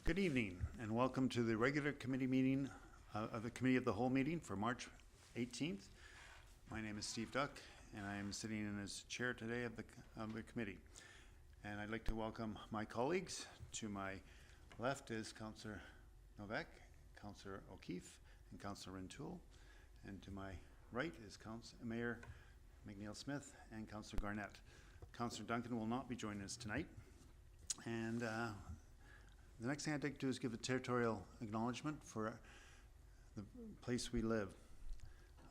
Good evening and welcome to the regular committee meeting of the Committee of the Whole meeting for March 18th. My name is Steve Duck and I am sitting in as chair today of the committee. And I'd like to welcome my colleagues. To my left is Councillor Novak, Councillor O'Keefe and Councillor Rintoul. And to my right is Mayor McNeil Smith and Councillor Garnett. Councillor Duncan will not be joining us tonight. And the next thing I'd like to do is give a territorial acknowledgement for the place we live.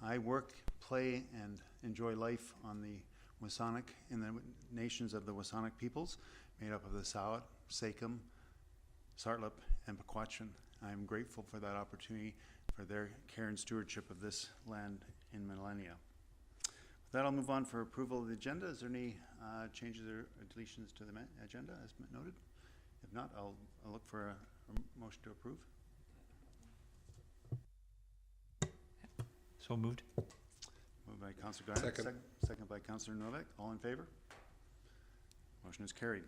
I work, play, and enjoy life on the Wasanic, in the nations of the Wasanic peoples, made up of the Sawat, Sakem, Sartlip, and Pequotchin. I'm grateful for that opportunity, for their care and stewardship of this land in millennia. With that, I'll move on for approval of the agenda. Is there any changes or deletions to the agenda as noted? If not, I'll look for a motion to approve. So moved. Moved by Councillor Garnett. Second by Councillor Novak. All in favor? Motion is carried.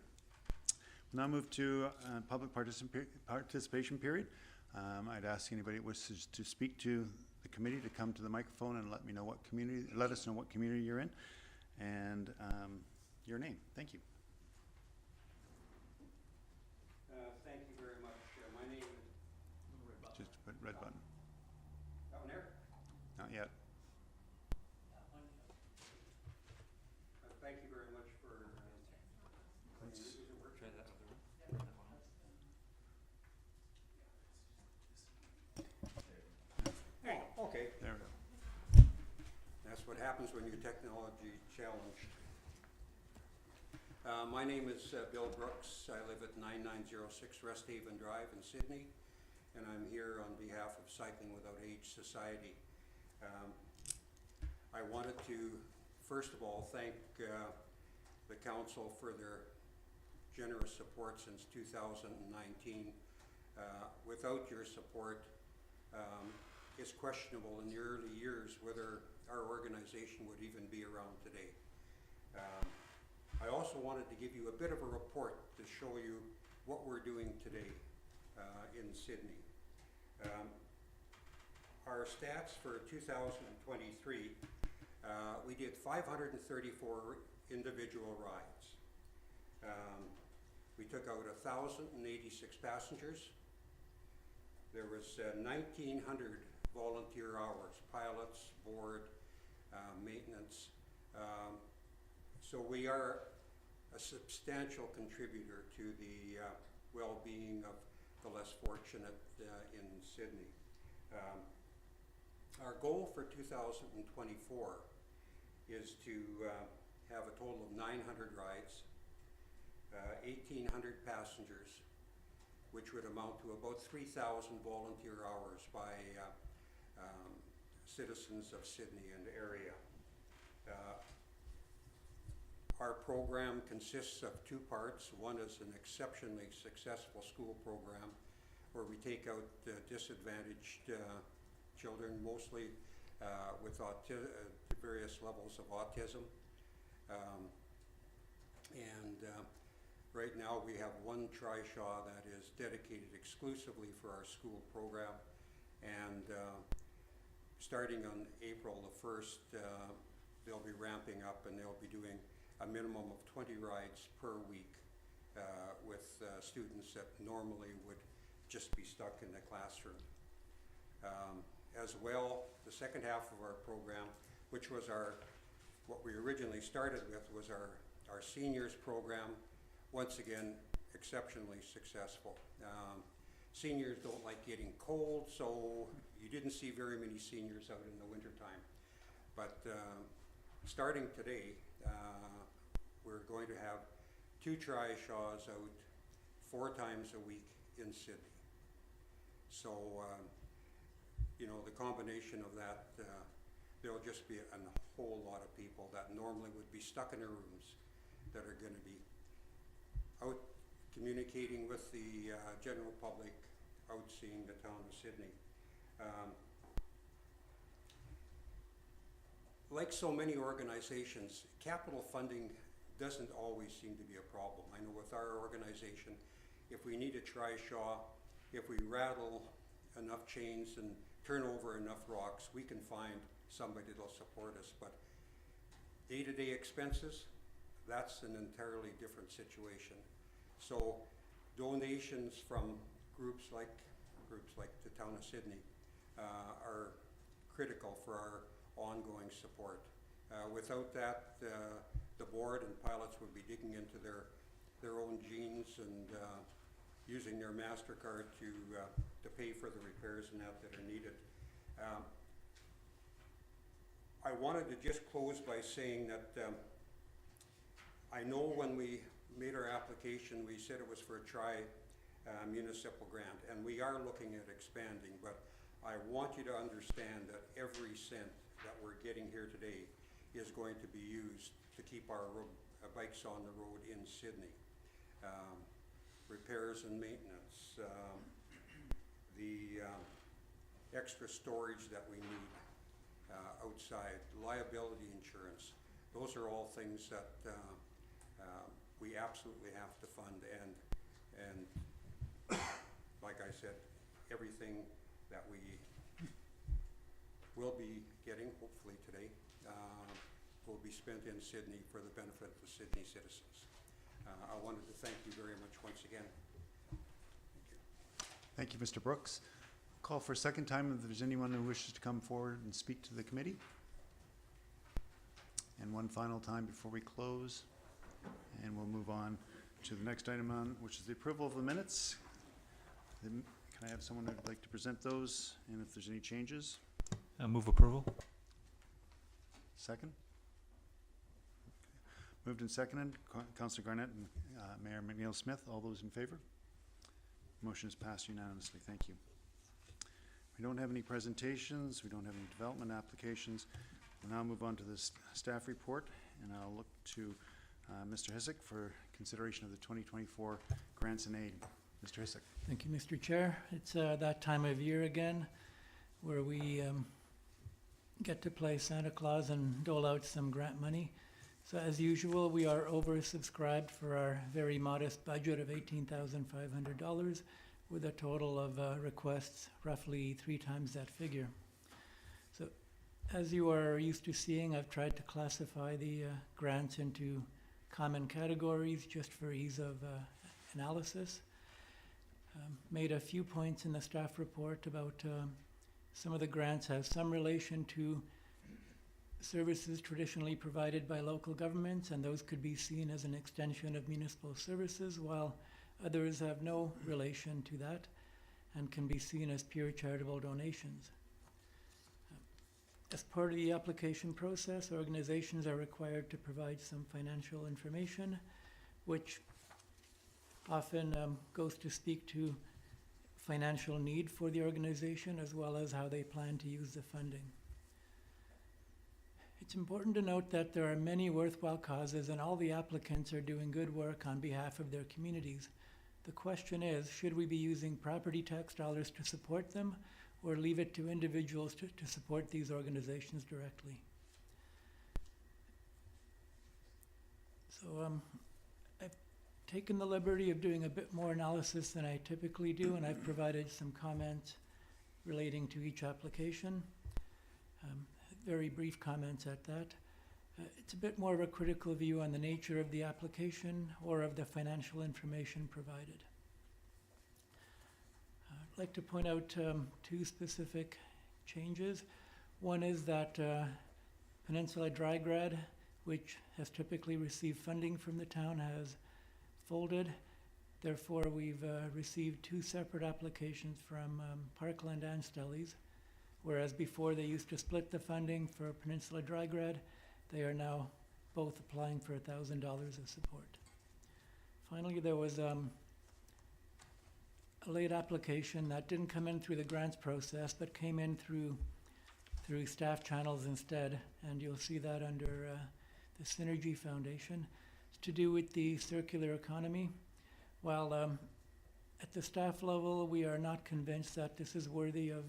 We'll now move to public participation period. I'd ask anybody who wishes to speak to the committee to come to the microphone and let us know what community you're in and your name. Thank you. Thank you very much. My name is... Just put red button. That one there? Not yet. Thank you very much for... Try that other one. Oh, okay. There we go. That's what happens when you're technology challenged. My name is Bill Brooks. I live at 9906 Resthaven Drive in Sydney, and I'm here on behalf of Cycling Without Age Society. I wanted to, first of all, thank the council for their generous support since 2019. Without your support, it's questionable in the early years whether our organization would even be around today. I also wanted to give you a bit of a report to show you what we're doing today in Sydney. Our stats for 2023, we did 534 individual rides. We took out 1,086 passengers. There was 1,900 volunteer hours, pilots, board, maintenance. So we are a substantial contributor to the well-being of the less fortunate in Sydney. Our goal for 2024 is to have a total of 900 rides, 1,800 passengers, which would amount to about 3,000 volunteer hours by citizens of Sydney and area. Our program consists of two parts. One is an exceptionally successful school program where we take out disadvantaged children, mostly with various levels of autism. Right now we have one trishaw that is dedicated exclusively for our school program, and starting on April the 1st, they'll be ramping up and they'll be doing a minimum of 20 rides per week with students that normally would just be stuck in the classroom. As well, the second half of our program, which was what we originally started with, was our seniors program. Once again, exceptionally successful. Seniors don't like getting cold, so you didn't see very many seniors out in the wintertime. But starting today, we're going to have 2 trishaws out 4 times a week in Sydney. So, you know, the combination of that, there'll just be a whole lot of people that normally would be stuck in their rooms that are going to be out communicating with the general public, out seeing the town of Sydney. Like so many organizations, capital funding doesn't always seem to be a problem. I know with our organization, if we need a trishaw, if we rattle enough chains and turn over enough rocks, we can find somebody that'll support us. But day-to-day expenses, that's an entirely different situation. So donations from groups like the town of Sydney are critical for our ongoing support. Without that, the board and pilots would be digging into their own jeans and using their MasterCard to pay for the repairs and that are needed. I wanted to just close by saying that I know when we made our application, we said it was for a municipal grant, and we are looking at expanding, but I want you to understand that every cent that we're getting here today is going to be used to keep our bikes on the road in Sydney. Repairs and maintenance, the extra storage that we need outside, liability insurance, those are all things that we absolutely have to fund, and like I said, everything that we will be getting, hopefully today, will be spent in Sydney for the benefit of the Sydney citizens. I wanted to thank you very much once again. Thank you, Mr. Brooks. Call for a second time if there's anyone who wishes to come forward and speak to the committee. And one final time before we close, and we'll move on to the next item on, which is the approval of the minutes. Can I have someone who'd like to present those, and if there's any changes? Move approval. Second? Moved and seconded. Councillor Garnett and Mayor McNeil Smith, all those in favor? Motion is passed unanimously. Thank you. We don't have any presentations. We don't have any development applications. We'll now move on to the staff report, and I'll look to Mr. Hissick for consideration of the 2024 grants and aid. Mr. Hissick. Thank you, Mr. Chair. It's that time of year again where we get to play Santa Claus and dole out some grant money. So as usual, we are oversubscribed for our very modest budget of $18,500 with a total of requests roughly 3 times that figure. So as you are used to seeing, I've tried to classify the grants into common categories just for ease of analysis. Made a few points in the staff report about some of the grants have some relation to services traditionally provided by local governments, and those could be seen as an extension of municipal services, while others have no relation to that and can be seen as pure charitable donations. As part of the application process, organizations are required to provide some financial information, which often goes to speak to financial need for the organization as well as how they plan to use the funding. It's important to note that there are many worthwhile causes and all the applicants are doing good work on behalf of their communities. The question is, should we be using property tax dollars to support them or leave it to individuals to support these organizations directly? So I've taken the liberty of doing a bit more analysis than I typically do, and I've provided some comments relating to each application. Very brief comments at that. It's a bit more of a critical view on the nature of the application or of the financial information provided. I'd like to point out 2 specific changes. One is that Peninsula Dry Grad, which has typically received funding from the town, has folded. Therefore, we've received 2 separate applications from Parkland and Stellies. Whereas before they used to split the funding for Peninsula Dry Grad, they are now both applying for $1,000 of support. Finally, there was a late application that didn't come in through the grants process, but came in through staff channels instead, and you'll see that under the Synergy Foundation. It's to do with the circular economy. While at the staff level, we are not convinced that this is worthy of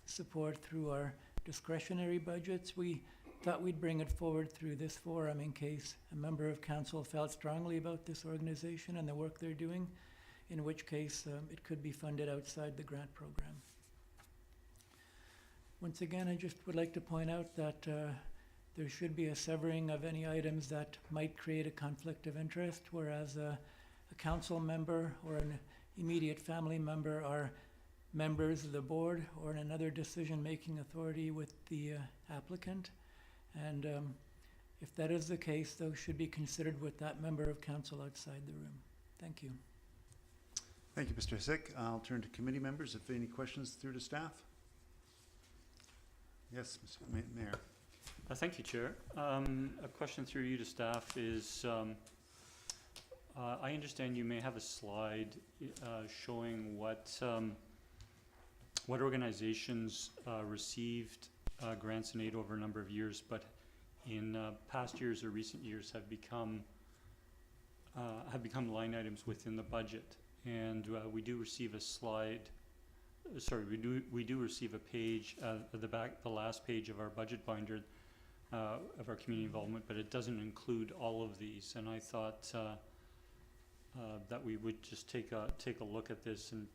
support through our discretionary budgets, we thought we'd bring it forward through this forum in case a member of council felt strongly about this organization and the work they're doing. in which case it could be funded outside the grant program. Once again, I just would like to point out that there should be a severing of any items that might create a conflict of interest, whereas a council member or an immediate family member are members of the board or another decision-making authority with the applicant. And if that is the case, those should be considered with that member of council outside the room. Thank you. Thank you, Mr. Hsick. I'll turn to committee members if any questions through to staff. Yes, Mr. Mayor. Thank you, Chair. A question through you to staff is, I understand you may have a slide showing what organizations received grants and aid over a number of years, but in past years or recent years have become line items within the budget. And we do receive a slide. Sorry, we do receive a page at the back, the last page of our budget binder of our community involvement, but it doesn't include all of these. And I thought that we would just take a look at this and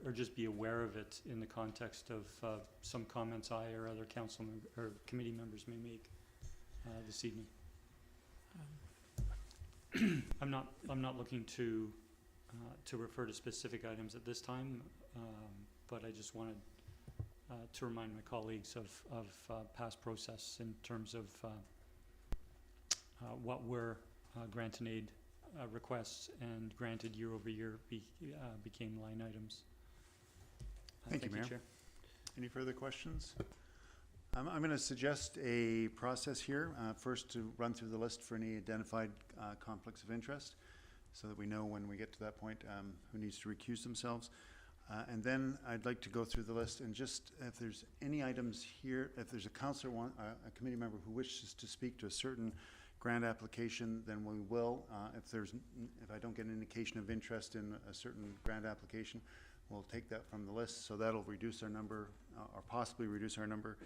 or just be aware of it in the context of some comments I or other council or committee members may make this evening. I'm not looking to refer to specific items at this time, but I just wanted to remind my colleagues of past process in terms of what were grant and aid requests and granted year over year became line items. Thank you, Mayor. Chair. Any further questions? I'm going to suggest a process here. First, to run through the list for any identified conflicts of interest, so that we know when we get to that point who needs to recuse themselves. And then I'd like to go through the list and just, if there's any items here, if there's a councillor, a committee member who wishes to speak to a certain grant application, then we will. If I don't get an indication of interest in a certain grant application, we'll take that from the list. So that'll reduce our number, or possibly reduce our number.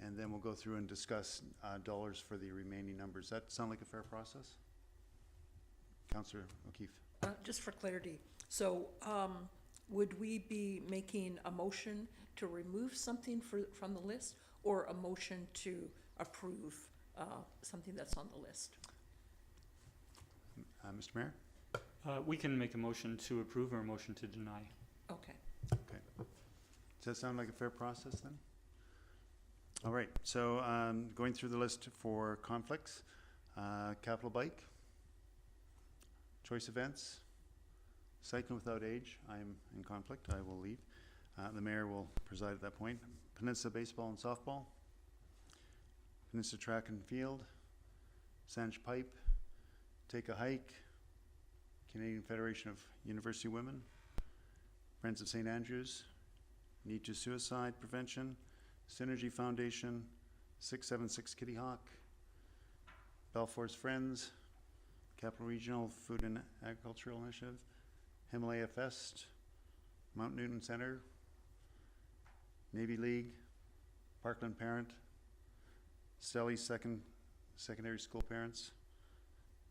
And then we'll go through and discuss dollars for the remaining numbers. That sound like a fair process? Councillor O'Keefe. Just for clarity, so would we be making a motion to remove something from the list, or a motion to approve something that's on the list? Mr. Mayor? We can make a motion to approve or a motion to deny. Okay. Okay. Does that sound like a fair process then? All right, so going through the list for conflicts, capital bike, choice events, cycling without age, I'm in conflict, I will leave. The mayor will preside at that point. Peninsula baseball and softball, Peninsula track and field, Sanch pipe, take a hike, Canadian Federation of University Women, Friends of St. Andrews, Need to Suicide Prevention, Synergy Foundation, 676 Kitty Hawk, Balfour's Friends, Capital Regional Food and Agricultural Initiative, Himalaya Fest, Mount Newton Center, Navy League, Parkland Parent, Stelly Secondary School Parents,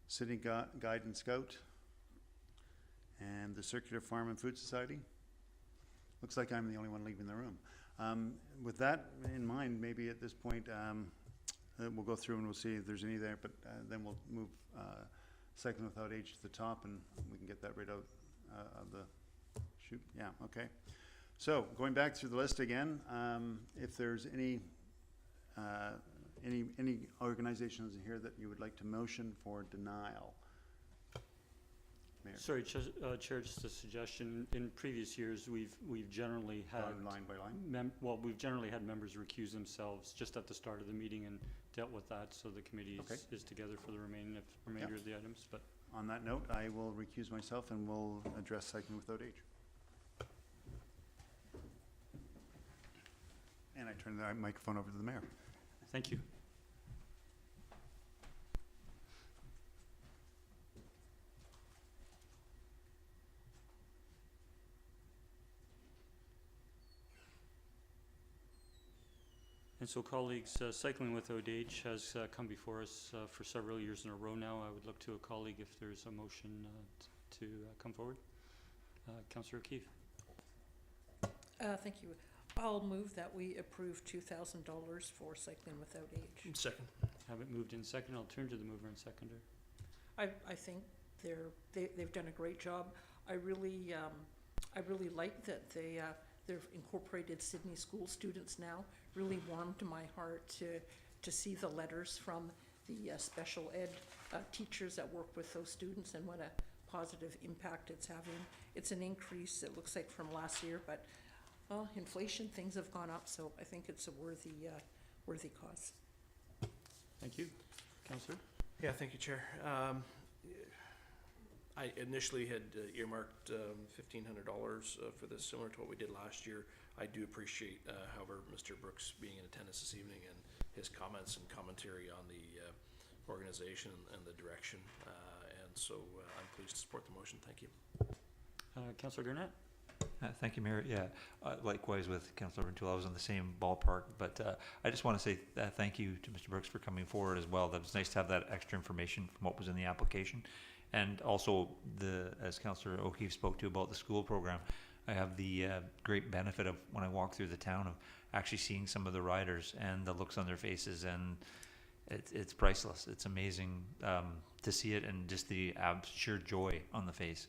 Sydney Guide and Scout, and the Circular Farm and Food Society. Looks like I'm the only one leaving the room. With that in mind, maybe at this point we'll go through and we'll see if there's any there, but then we'll move Cycling Without Age to the top, and we can get that right out of the chute. Yeah, okay. So going back through the list again, if there's any organizations in here that you would like to motion for denial. Mayor. Sorry, Chair, just a suggestion. In previous years, we've generally had line by line. We've generally had members recuse themselves just at the start of the meeting and dealt with that, so the committee is together for the remainder of the items. But on that note, I will recuse myself and we'll address Cycling Without Age. And I turn the microphone over to the mayor. thank you. And so, colleagues, Cycling Without Age has come before us for several years in a row now. I would look to a colleague if there's a motion to come forward. Councillor O'Keefe. Thank you. I'll move that we approve $2,000 for Cycling Without Age. Second. Have it moved in second. I'll turn to the mover and seconder. I think they've done a great job. I really like that they've incorporated Sydney school students now. Really warmed my heart to see the letters from the special ed teachers that work with those students and what a positive impact it's having. It's an increase, it looks like, from last year, but inflation, things have gone up, so I think it's a worthy cause. Thank you. Councillor? Yeah, thank you, Chair. I initially had earmarked $1,500 for this, similar to what we did last year. I do appreciate, however, Mr. Brooks being in attendance this evening and his comments and commentary on the organization and the direction. And so I'm pleased to support the motion. Thank you. Councillor Gurnett? Thank you, Mayor. Yeah, likewise with Councillor Rintoul, I was in the same ballpark, but I just want to say thank you to Mr. Brooks for coming forward as well. That was nice to have that extra information from what was in the application. And also, as Councillor O'Keefe spoke to about the school program, I have the great benefit of when I walk through the town of actually seeing some of the riders and the looks on their faces, and it's priceless. It's amazing to see it, and just the sheer joy on the face.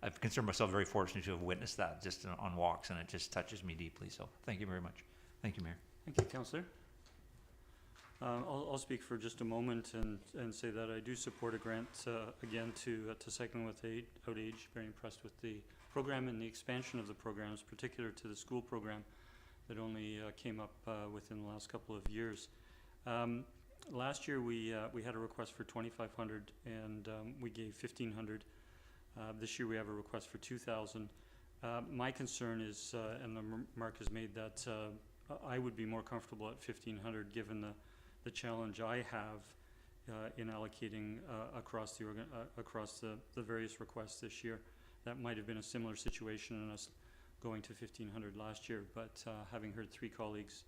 I've considered myself very fortunate to have witnessed that just on walks, and it just touches me deeply. So thank you very much. Thank you, Mayor. Thank you, Councillor. I'll speak for just a moment and say that I do support a grant again to Cycling Without Age. Very impressed with the program and the expansion of the programs, particular to the school program that only came up within the last couple of years. Last year we had a request for $2,500 and we gave $1,500. This year we have a request for $2,000. My concern is, and the remark is made, that I would be more comfortable at $1,500 given the challenge I have in allocating across the various requests this year. That might have been a similar situation in us going to $1,500 last year, but having heard 3 colleagues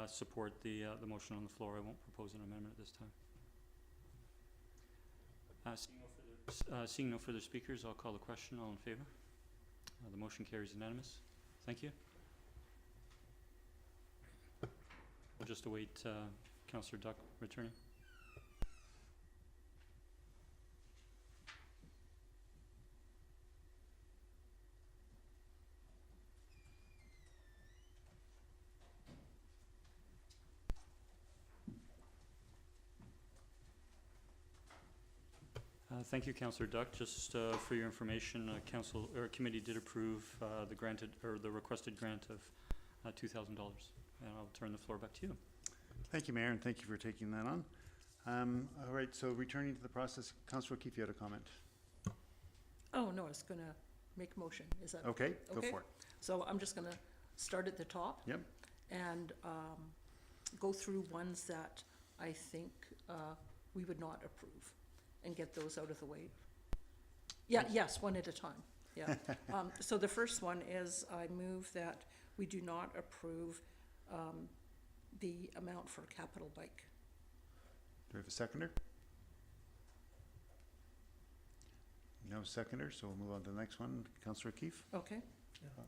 support the motion on the floor, I won't propose an amendment at this time. Seeing no further speakers, I'll call the question. All in favour? The motion carries unanimous. Thank you. We'll just await Councillor Duck returning. Thank you, Councillor Duck. Just for your information, committee did approve the requested grant of $2,000, and I'll turn the floor back to you. Thank you, Mayor, and thank you for taking that on. All right, so returning to the process, Councillor O'Keefe, you had a comment. Oh, no, I was gonna make a motion. Is that Okay, go okay? for it. So I'm just gonna start at the top. Yep. And go through ones that I think we would not approve and get those out of the way. Yeah, yes, one at a time, yeah. So the first one is I move that we do not approve the amount for capital bike. Do we have a seconder? No seconder, so we'll move on to the next one. Councillor O'Keefe? Okay. Yeah.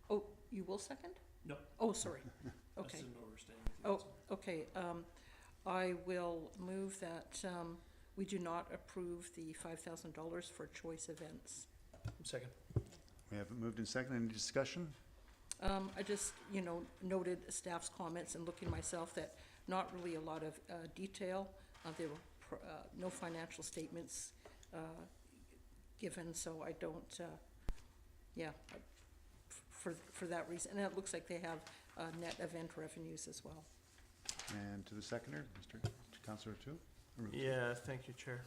Oh, you will second? No. Oh, sorry. I Okay. just didn't know we were staying with you. Oh, okay. I will move that we do not approve the $5,000 for choice events. Second. We have it moved in second. Any discussion? I just, noted staff's comments and looking myself that not really a lot of detail. There were no financial statements given, so I don't, for that reason. And it looks like they have net event revenues as well. And to the seconder, Councillor O'Toole? Yeah, thank you, Chair.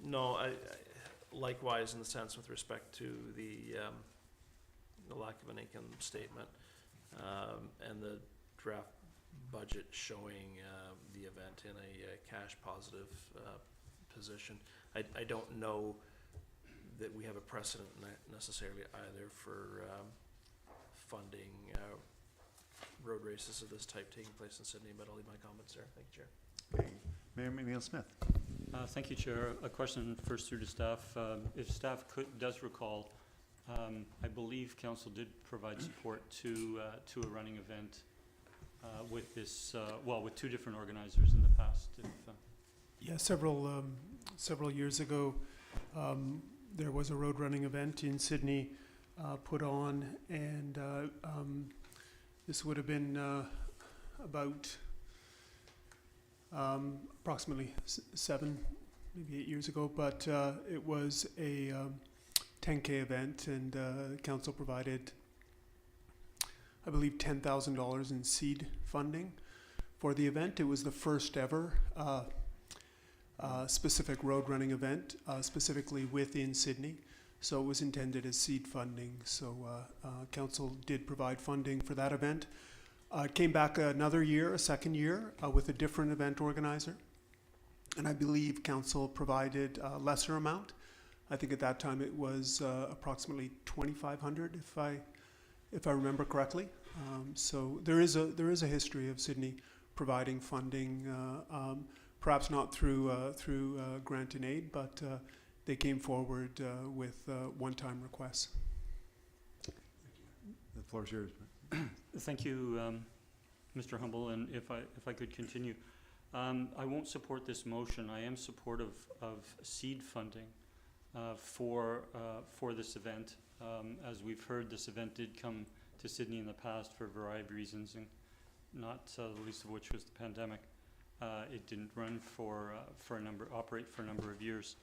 No, I likewise in the sense with respect to the lack of an income statement and the draft budget showing the event in a cash positive position. I don't know that we have a precedent necessarily either for funding road races of this type taking place in Sydney, but I'll leave my comments there. Thank you, Chair. Okay. Mayor McNeil Smith? Thank you, Chair. A question first through to staff. If staff does recall, I believe council did provide support to a running event with this, with two different organizers in the past. Yeah, several years ago, there was a road running event in Sydney put on, and this would have been about approximately 7, maybe 8 years ago, but it was a 10K event, and council provided, I believe, $10,000 in seed funding for the event. It was the first ever specific road running event, specifically within Sydney. So it was intended as seed funding. So council did provide funding for that event. It came back another year, a second year, with a different event organizer. And I believe council provided a lesser amount. I think at that time it was approximately $2,500, if I remember correctly. So there is a history of Sydney providing funding, perhaps not through grant and aid, but they came forward with one-time requests. The floor is yours. Thank you, Mr. Humble, and if I could continue. I won't support this motion. I am supportive of seed funding for this event. As we've heard, this event did come to Sydney in the past for a variety of reasons, and not the least of which was the pandemic. It didn't run operate for a number of years.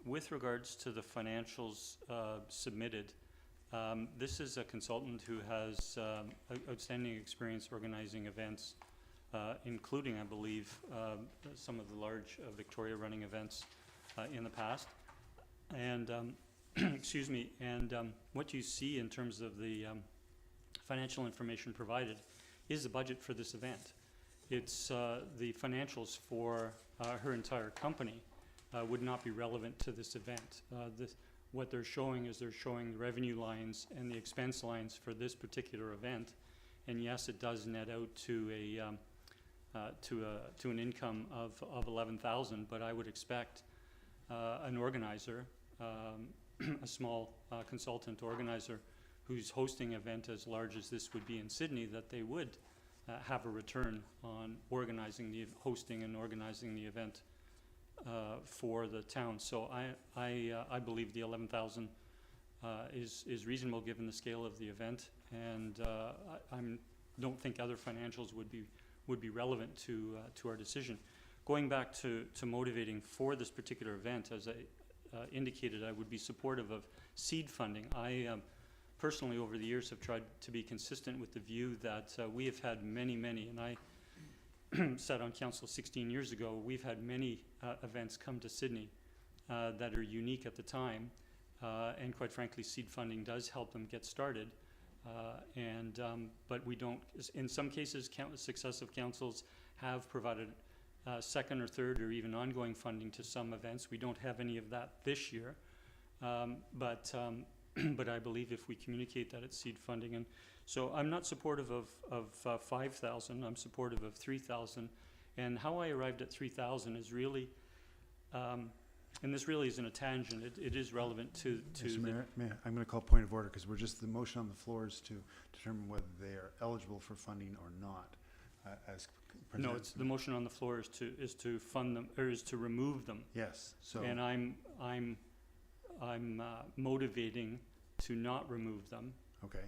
With regards to the financials submitted, this is a consultant who has outstanding experience organizing events, including, I believe, some of the large Victoria running events in the past. And excuse me. And what you see in terms of the financial information provided is the budget for this event. It's the financials for her entire company would not be relevant to this event. What they're showing is they're showing the revenue lines and the expense lines for this particular event, and yes, it does net out to an income of $11,000. But I would expect an organizer, a small consultant organizer, who's hosting an event as large as this would be in Sydney, that they would have a return on hosting and organizing the event for the town. So I believe the $11,000 is reasonable given the scale of the event, and I don't think other financials would be relevant to our decision. Going back to motivating for this particular event, as I indicated, I would be supportive of seed funding. I personally, over the years, have tried to be consistent with the view that we have had many, and I sat on council 16 years ago, we've had many events come to Sydney that are unique at the time, and quite frankly, seed funding does help them get started. But we don't, in some cases, countless successive councils have provided second or third or even ongoing funding to some events. We don't have any of that this year, but I believe if we communicate that it's seed funding, and so I'm not supportive of 5,000. I'm supportive of 3,000, and how I arrived at 3,000 is really, and this really isn't a tangent. It is relevant to Mr. Mayor, I'm going to call point of order because the motion on the floor is to determine whether they are eligible for funding or not. As no, it's the motion on the floor is to fund them, or is to remove them. Yes. So. And I'm motivating to not remove them. Okay.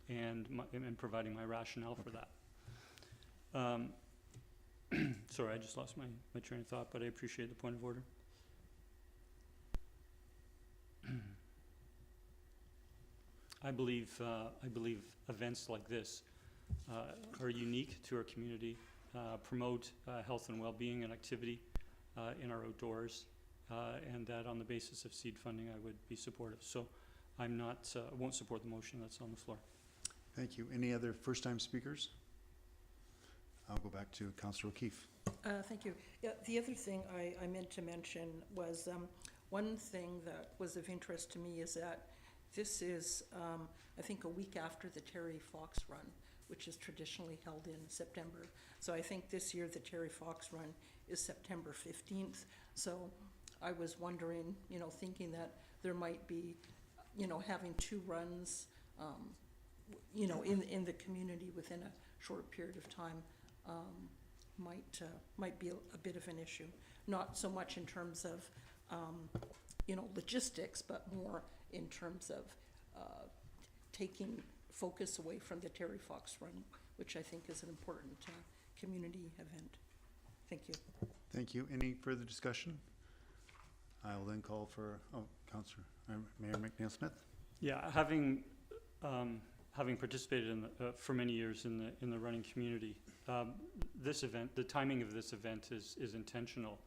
And providing my rationale for that. Sorry, I just lost my train of thought, but I appreciate the point of order. I believe events like this are unique to our community, promote health and well-being and activity in our outdoors, and that on the basis of seed funding I would be supportive. So I'm not, won't support the motion that's on the floor. Thank you. Any other first-time speakers? I'll go back to Councillor O'Keefe. Thank you. Yeah, the other thing I meant to mention was one thing that was of interest to me is that this is, I think, a week after the Terry Fox Run, which is traditionally held in September. So I think this year the Terry Fox Run is September 15th. So I was wondering, you know, thinking that there might be, you know, having 2 runs, you know, in the community within a short period of time, might be a bit of an issue. Not so much in terms of, you know, logistics, but more in terms of taking focus away from the Terry Fox Run, which I think is an important community event. Thank you. Thank you. Any further discussion? I will then call for, Councillor, Mayor McNeil-Smith. Yeah, having participated in for many years in the running community, this event, the timing of this event is intentional,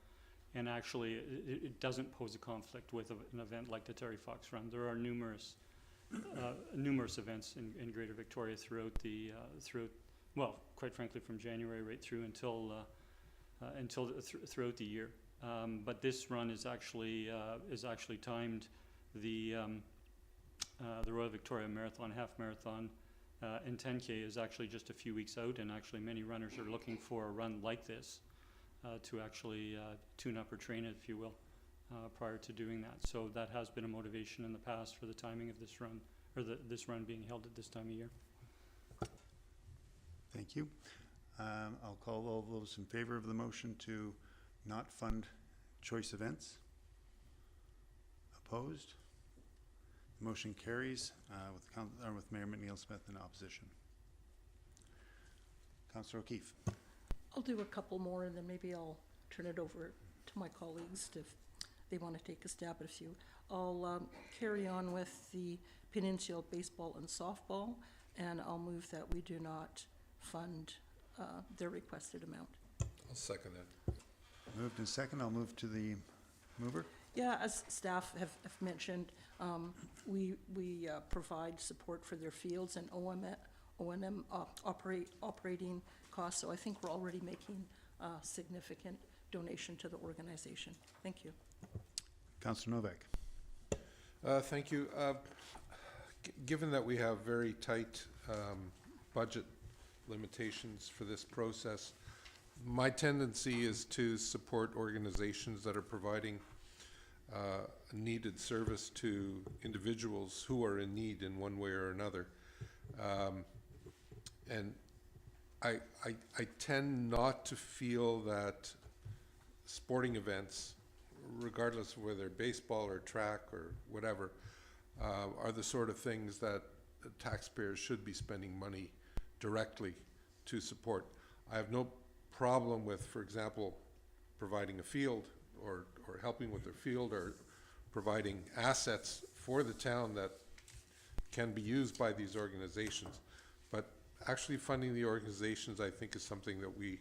and actually it doesn't pose a conflict with an event like the Terry Fox Run. There are numerous events in Greater Victoria throughout well, quite frankly, from January right through until throughout the year. But this run is actually timed. The Royal Victoria Marathon, half marathon, and 10K is actually just a few weeks out, and actually many runners are looking for a run like this to actually tune up or train it, if you will, prior to doing that. So that has been a motivation in the past for the timing of this run, or this run being held at this time of year. Thank you. I'll call all those in favor of the motion to not fund choice events. Opposed? The motion carries with Mayor McNeil-Smith in opposition. Councillor O'Keefe. I'll do a couple more, and then maybe I'll turn it over to my colleagues if they want to take a stab at a few. I'll carry on with the Peninsula Baseball and Softball, and I'll move that we do not fund their requested amount. I'll second that. Moved and second. I'll move to the mover. Yeah, as staff have mentioned, we provide support for their fields and O&M operating costs, so I think we're already making a significant donation to the organization. Thank you. Councillor Novak. Thank you. Given that we have very tight budget limitations for this process, my tendency is to support organizations that are providing needed service to individuals who are in need in one way or another. And I tend not to feel that sporting events, regardless of whether baseball or track or whatever, are the sort of things that taxpayers should be spending money directly to support. I have no problem with, for example, providing a field or helping with their field or providing assets for the town that can be used by these organizations. But actually funding the organizations, I think, is something that we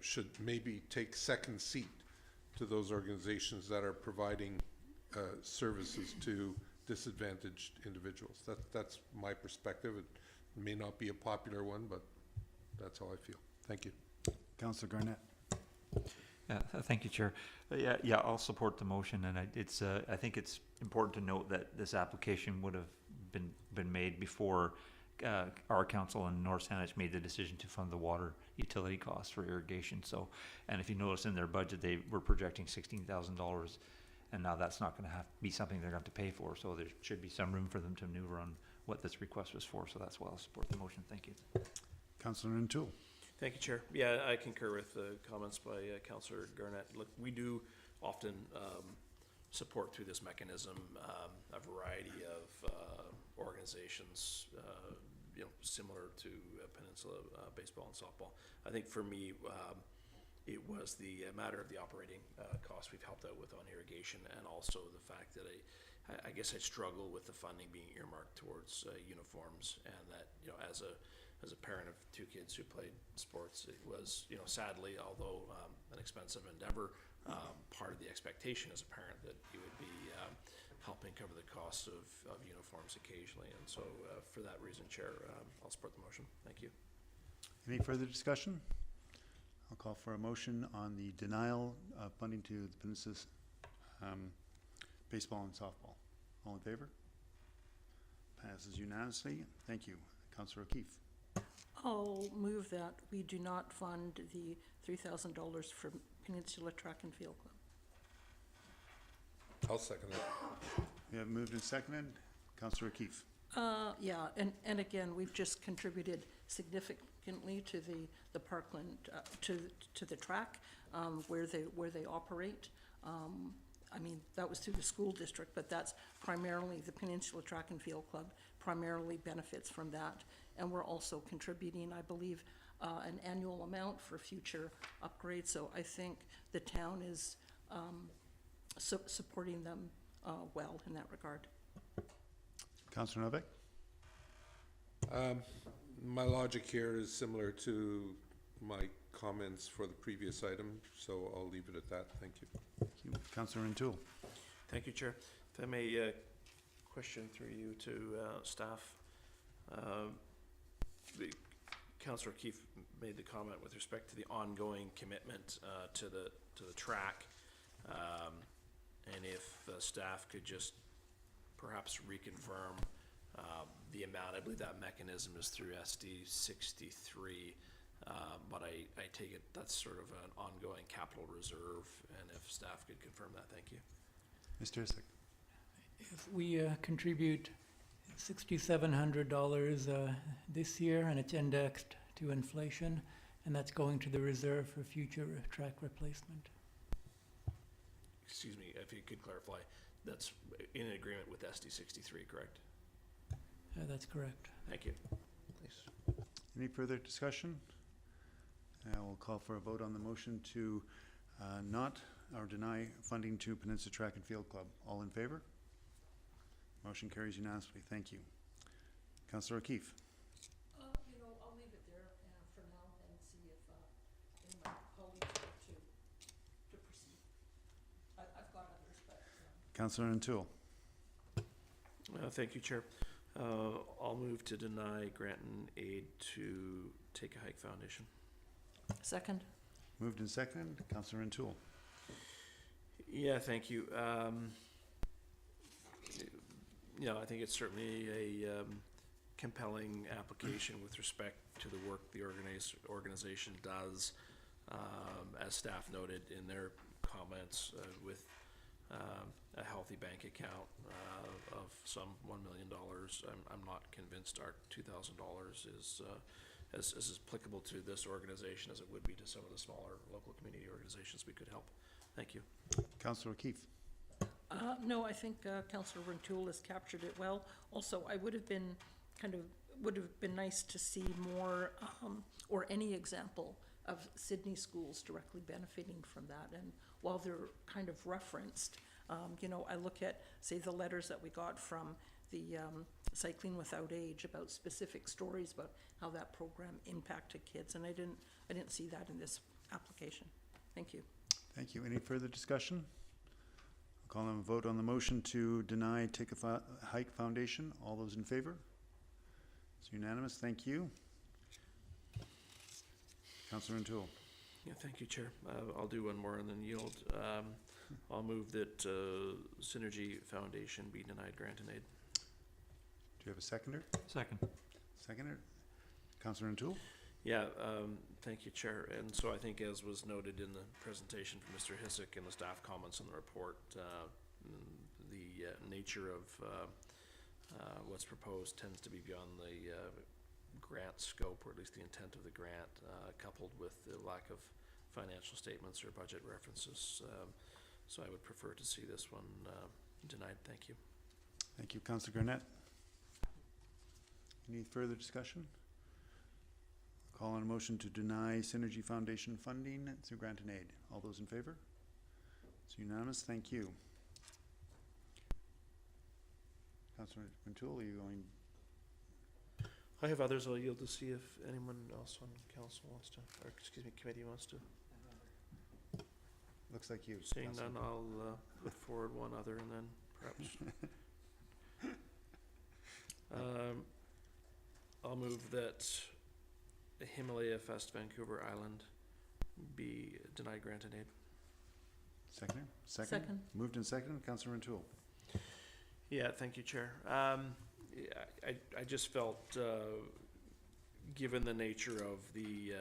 should maybe take second seat to those organizations that are providing services to disadvantaged individuals. That's my perspective. It may not be a popular one, but that's how I feel. Thank you. Councillor Garnett. Yeah, thank you, Chair. Yeah, I'll support the motion, and I think it's important to note that this application would have been made before our council and North Saanich made the decision to fund the water utility costs for irrigation. So, and if you notice in their budget, they were projecting $16,000, and now that's not going to be something they're going to have to pay for. So there should be some room for them to maneuver on what this request was for. So that's why I'll support the motion. Thank you. Councillor O'Toole. Thank you, Chair. Yeah, I concur with the comments by Councillor Garnett. Look, we do often support through this mechanism a variety of organizations, similar to Peninsula Baseball and Softball. I think for me, it was the matter of the operating costs we've helped out with on irrigation, and also the fact that I guess I struggle with the funding being earmarked towards uniforms, and that, as a parent of 2 kids who played sports, it was, sadly, although an expensive endeavor, part of the expectation as a parent that you would be helping cover the costs of uniforms occasionally. And so for that reason, Chair, I'll support the motion. Thank you. Any further discussion? I'll call for a motion on the denial of funding to the Peninsula Baseball and Softball. All in favor? Passes unanimously. Thank you. Councillor O'Keefe. I'll move that we do not fund the $3,000 for Peninsula Track and Field Club. I'll second that. We have moved and seconded. Councillor O'Keefe. Yeah, and again, we've just contributed significantly to the Parkland, to the track, where they operate. I mean, that was through the school district, but that's primarily the Peninsula Track and Field Club primarily benefits from that. And we're also contributing, I believe, an annual amount for future upgrades. So I think the town is supporting them well in that regard. Councillor Novak. My logic here is similar to my comments for the previous item, so I'll leave it at that. Thank you. Thank you. Councillor O'Toole. Thank you, Chair. If I may, question through you to staff. Councillor Keefe made the comment with respect to the ongoing commitment to the track, and if staff could just perhaps reconfirm the amount. I believe that mechanism is through SD 63, but I take it that's sort of an ongoing capital reserve, and if staff could confirm that, thank you. Mr. Isick. If we contribute $6,700 this year, and it's indexed to inflation, and that's going to the reserve for future track replacement. Excuse me, if you could clarify, that's in agreement with SD 63, correct? That's correct. Thank you. Please. Any further discussion? We'll call for a vote on the motion to not or deny funding to Peninsula Track and Field Club. All in favor? Motion carries unanimously. Thank you. Councillor O'Keefe. I'll leave it there for now and see if any of my colleagues want to proceed. I've got others, but. Councillor O'Toole. Thank you, Chair. I'll move to deny grant and aid to Take a Hike Foundation. Second. Moved and seconded. Councillor O'Toole. Yeah, thank you. I think it's certainly a compelling application with respect to the work the organization does. As staff noted in their comments, with a healthy bank account of some $1 million, I'm not convinced our $2,000 is as applicable to this organization as it would be to some of the smaller local community organizations we could help. Thank you. Councillor O'Keefe. No, I think Councillor O'Toole has captured it well. Also, I would have been nice to see more or any example of Sydney schools directly benefiting from that. And while they're kind of referenced, I look at, say, the letters that we got from the Cycling Without Age about specific stories about how that program impacted kids, and I didn't see that in this application. Thank you. Thank you. Any further discussion? I'll call on a vote on the motion to deny Take a Hike Foundation. All those in favor? It's unanimous. Thank you. Councillor O'Toole. Yeah, thank you, Chair. I'll do one more and then yield. I'll move that Synergy Foundation be denied grant and aid. Do you have a seconder? Second. Seconder. Councillor O'Toole. Yeah, thank you, Chair. And so I think, as was noted in the presentation from Mr. Hissick and the staff comments on the report, the nature of what's proposed tends to be beyond the grant scope, or at least the intent of the grant, coupled with the lack of financial statements or budget references. So I would prefer to see this one denied. Thank you. Thank you. Councillor Garnett. Any further discussion? Call on a motion to deny Synergy Foundation funding through grant and aid. All those in favor? It's unanimous. Thank you. Councillor O'Toole, are you going? I have others. I'll yield to see if anyone else on council wants to, or excuse me, committee wants to. Looks like you. Seeing Councillor. none, I'll put forward one other and then perhaps. I'll move that the Himalaya Fest Vancouver Island be denied grant and aid. Seconder? Second. Moved and seconded. Councillor O'Toole. Yeah, thank you, Chair. I just felt, given the nature of the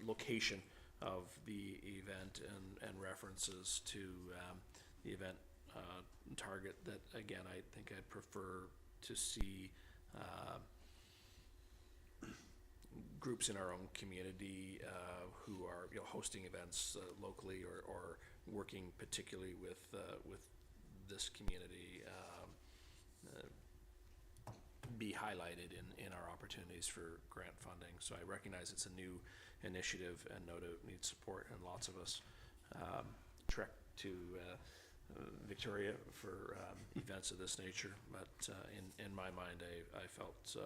location of the event and references to the event target, that again, I think I'd prefer to see groups in our own community who are, you know, hosting events locally or working particularly with this community be highlighted in our opportunities for grant funding. So I recognize it's a new initiative and know it needs support, and lots of us trek to Victoria for events of this nature. But in my mind, I felt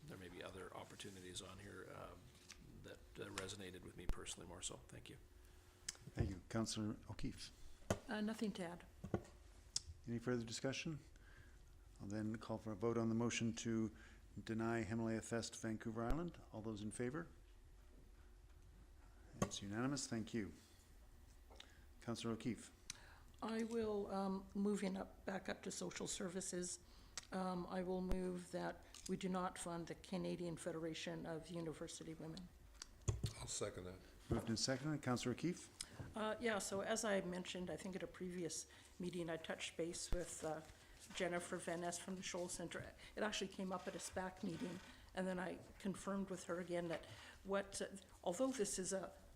there may be other opportunities on here that resonated with me personally more so. Thank you. Thank you. Councillor O'Keefe. Nothing to add. Any further discussion? I'll then call for a vote on the motion to deny Himalaya Fest Vancouver Island. All those in favor? It's unanimous. Thank you. Councillor O'Keefe. I will, moving back up to social services, I will move that we do not fund the Canadian Federation of University Women. I'll second that. Moved and seconded. Councillor O'Keefe. Yeah, so as I mentioned, I think at a previous meeting, I touched base with Jennifer Van Ness from the Shoal Center. It actually came up at a SPAC meeting, and then I confirmed with her again that although this is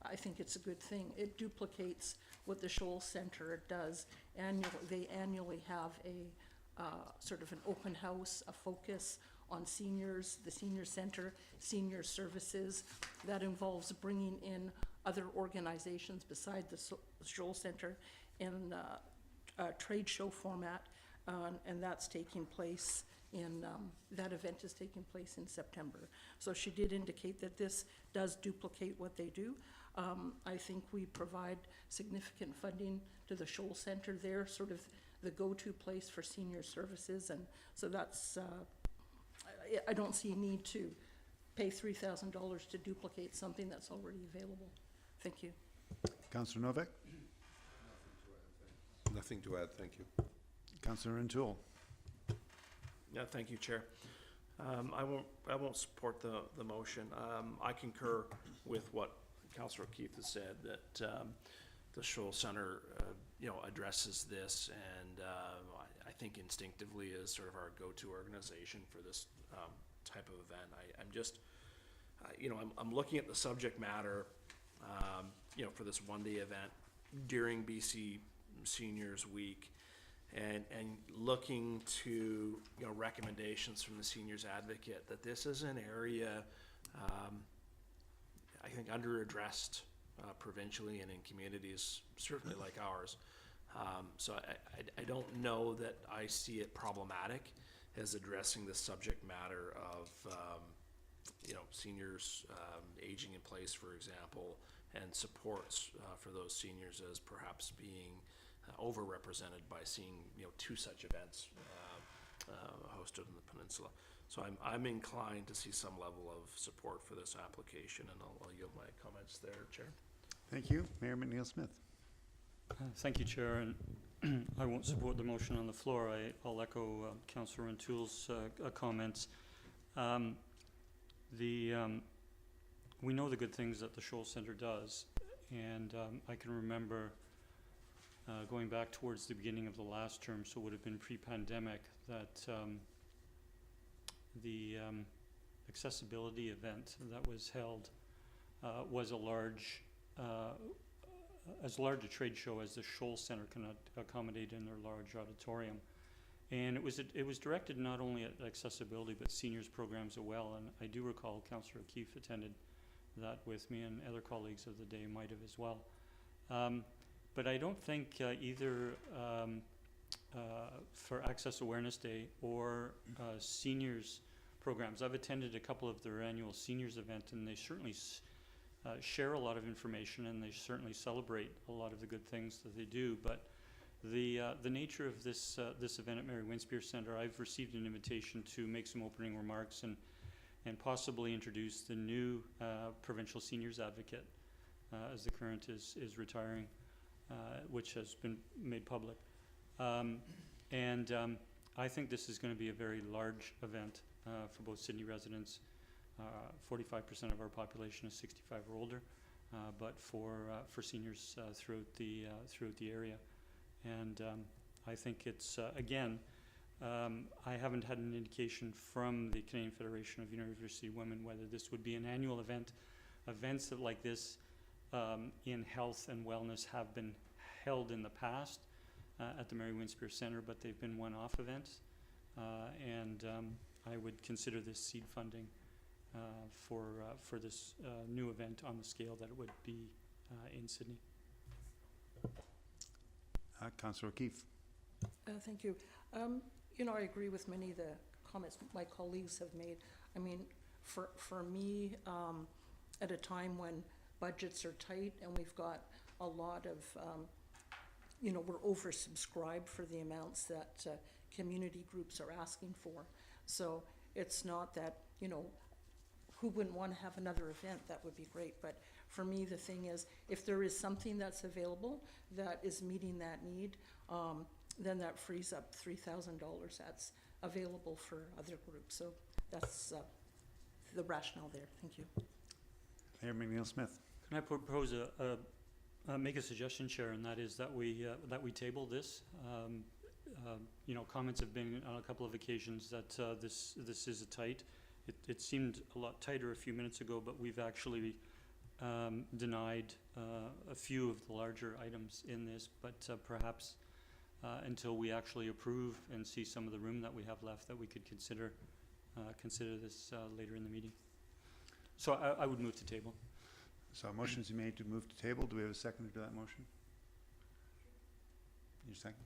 I think it's a good thing, it duplicates what the Shoal Center does annually. They annually have a sort of an open house, a focus on seniors, the senior center, senior services. That involves bringing in other organizations beside the Shoal Center in a trade show format, and that's taking place that event is taking place in September. So she did indicate that this does duplicate what they do. I think we provide significant funding to the Shoal Center. They're sort of the go-to place for senior services, and so that's, I don't see a need to pay $3,000 to duplicate something that's already available. Thank you. Councillor Novak. Nothing to add, thank you. Councillor Rintoul. Yeah, thank you, Chair. I won't support the motion. I concur with what Councillor O'Keefe has said, that the Shoal Center, addresses this, and I think instinctively is sort of our go-to organization for this type of event. I'm just, I'm looking at the subject matter, for this one-day event during BC Seniors Week, and looking to recommendations from the Seniors Advocate that this is an area I think under-addressed provincially and in communities certainly like ours. So I don't know that I see it problematic as addressing the subject matter of seniors aging in place, for example, and supports for those seniors as perhaps being overrepresented by seeing two such events hosted in the peninsula. So I'm inclined to see some level of support for this application, and I'll yield my comments there, Chair. Thank you. Mayor McNeil-Smith. Thank you, Chair, and I won't support the motion on the floor. I'll echo Councillor Rintoul's comments. We know the good things that the Shoal Center does, and I can remember going back towards the beginning of the last term, so it would have been pre-pandemic, that the accessibility event that was held was as large a trade show as the Shoal Center can accommodate in their large auditorium. And it was directed not only at accessibility but seniors programs as well, and I do recall Councillor O'Keefe attended that with me, and other colleagues of the day might have as well. But I don't think either for Access Awareness Day or seniors programs. I've attended a couple of their annual seniors event, and they certainly share a lot of information, and they certainly celebrate a lot of the good things that they do. But the nature of this event at Mary Winspear Centre, I've received an invitation to make some opening remarks and possibly introduce the new provincial seniors advocate as the current is retiring, which has been made public. I think this is going to be a very large event for both Sydney residents 45% of our population is 65 or older, but for seniors throughout the area. And I think it's, again, I haven't had an indication from the Canadian Federation of University Women whether this would be an annual event. Events like this in health and wellness have been held in the past at the Mary Winspear Center, but they've been one-off events. And I would consider this seed funding for this new event on the scale that it would be in Sydney. Councillor O'Keefe. Thank you. I agree with many of the comments my colleagues have made. I mean, for me, at a time when budgets are tight and we've got a lot of, we're oversubscribed for the amounts that community groups are asking for. So it's not that, who wouldn't want to have another event? That would be great. But for me, the thing is, if there is something that's available that is meeting that need, then that frees up $3,000 that's available for other groups. So that's the rationale there. Thank you. Mayor McNeil-Smith. Can I propose make a suggestion, Chair, and that is that we table this. Comments have been on a couple of occasions that this is a tight. It seemed a lot tighter a few minutes ago, but we've actually denied a few of the larger items in this. But perhaps until we actually approve and see some of the room that we have left, that we could consider this later in the meeting. So I would move to table. So a motion's been made to move to table. Do we have a seconder to that motion? Your second?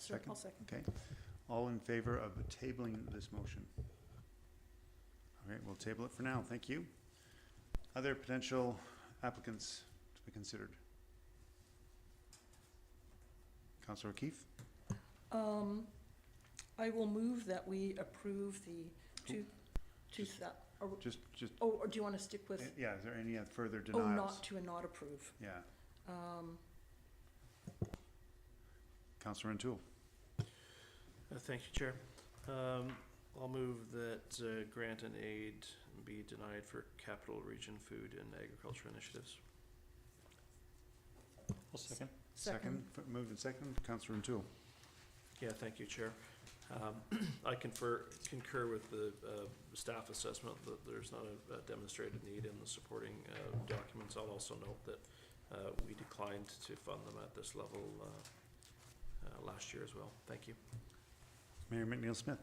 Sure, I'll second. Okay. All in favor of tabling this motion? All right, we'll table it for now. Thank you. Other potential applicants to be considered? Councillor O'Keefe? I will move that we approve the Just, or do you want to stick with? yeah, is there any further Oh, denials? not to and not approve. Yeah. Councillor O'Toole? Thank you, Chair. I'll move that grant and aid be denied for Capital Region Food and Agriculture Initiatives. I'll second. Moved and second. Councillor O'Toole? Yeah, thank you, Chair. I concur with the staff assessment that there's not a demonstrated need in the supporting documents. I'll also note that we declined to fund them at this level last year as well. Thank you. Mayor McNeil-Smith?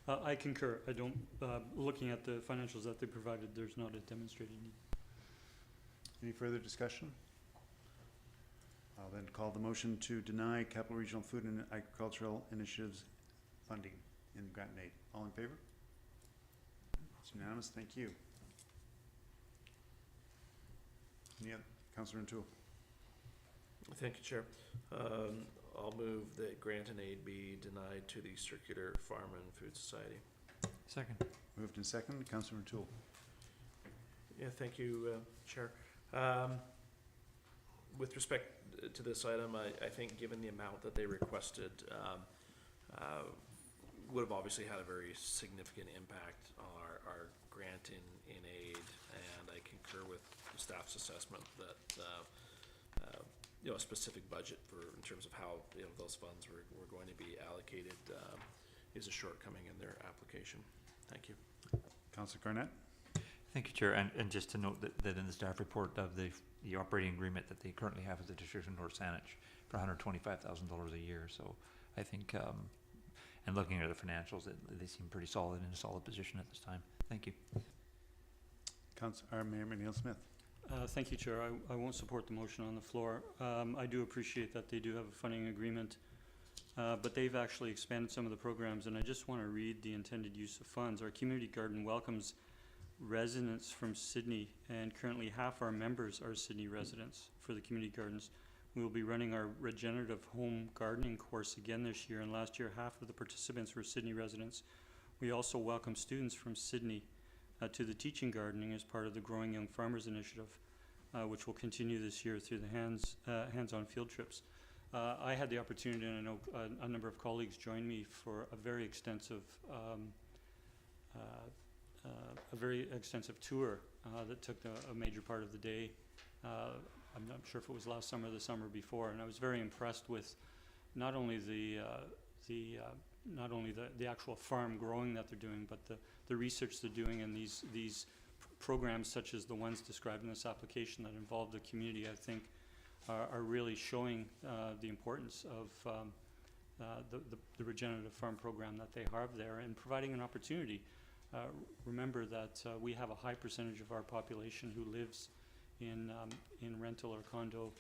I concur. I don't, looking at the financials that they provided, there's not a demonstrated need. Any further discussion? I'll then call the motion to deny Capital Regional Food and Agricultural Initiatives funding in grant and aid. All in favor? It's unanimous. Thank you. Any other? Councillor O'Toole? Thank you, Chair. I'll move that grant and aid be denied to the Circular Farm and Food Society. Second. Moved and second. Councillor O'Toole? Yeah, thank you, Chair. With respect to this item, I think given the amount that they requested, would have obviously had a very significant impact on our grant in aid, and I concur with the staff's assessment that a specific budget in terms of how those funds were going to be allocated is a shortcoming in their application. Thank you. Councillor Garnett? Thank you, Chair. And just to note that in the staff report of the operating agreement that they currently have with the District of North Saanich for $125,000 a year. So I think, and looking at the financials, they seem pretty solid, in a solid position at this time. Thank you. Mayor McNeil-Smith? Thank you, Chair. I won't support the motion on the floor. I do appreciate that they do have a funding agreement, but they've actually expanded some of the programs, and I just want to read the intended use of funds. Our community garden welcomes residents from Sydney, and currently half our members are Sydney residents for the community gardens. We will be running our regenerative home gardening course again this year, and last year half of the participants were Sydney residents. We also welcome students from Sydney to the teaching gardening as part of the Growing Young Farmers Initiative, which will continue this year through the hands-on field trips. I had the opportunity, and I know a number of colleagues joined me for a very extensive a very extensive tour that took a major part of the day. I'm not sure if it was last summer or the summer before, and I was very impressed with not only the actual farm growing that they're doing, but the research they're doing, and these programs such as the ones described in this application that involve the community, I think are really showing the importance of the regenerative farm program that they have there, and providing an opportunity. Remember that we have a high percentage of our population who lives in rental or condo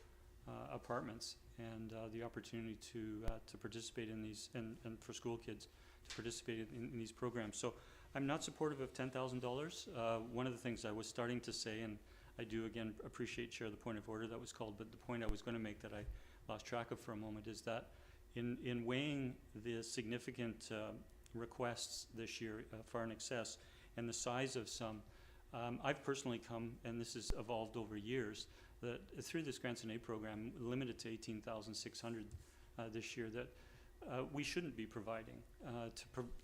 apartments, and the opportunity to participate in these, and for school kids to participate in these programs. So I'm not supportive of $10,000. One of the things I was starting to say, and I do again appreciate, Chair, the point of order that was called, but the point I was going to make that I lost track of for a moment is that in weighing the significant requests this year, far in excess, and the size of some, I've personally come, and this has evolved over years, that through this grants and aid program, limited to 18,600 this year, that we shouldn't be providing.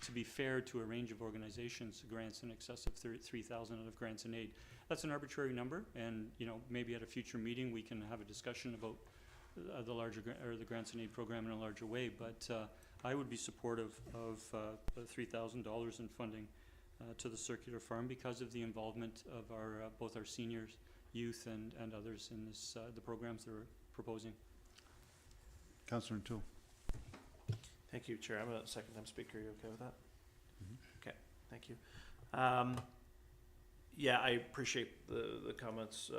To be fair to a range of organizations, grants in excess of 3,000 out of grants and aid. That's an arbitrary number, and maybe at a future meeting we can have a discussion about the larger the grants and aid program in a larger way. But I would be supportive of $3,000 in funding to the circular farm because of the involvement of our both our seniors, youth, and others in this the programs they're proposing. Councillor O'Toole. Thank you, Chair. I'm a second-time speaker. Are you okay with that? Mm-hmm. Okay, thank you. Yeah, I appreciate the comments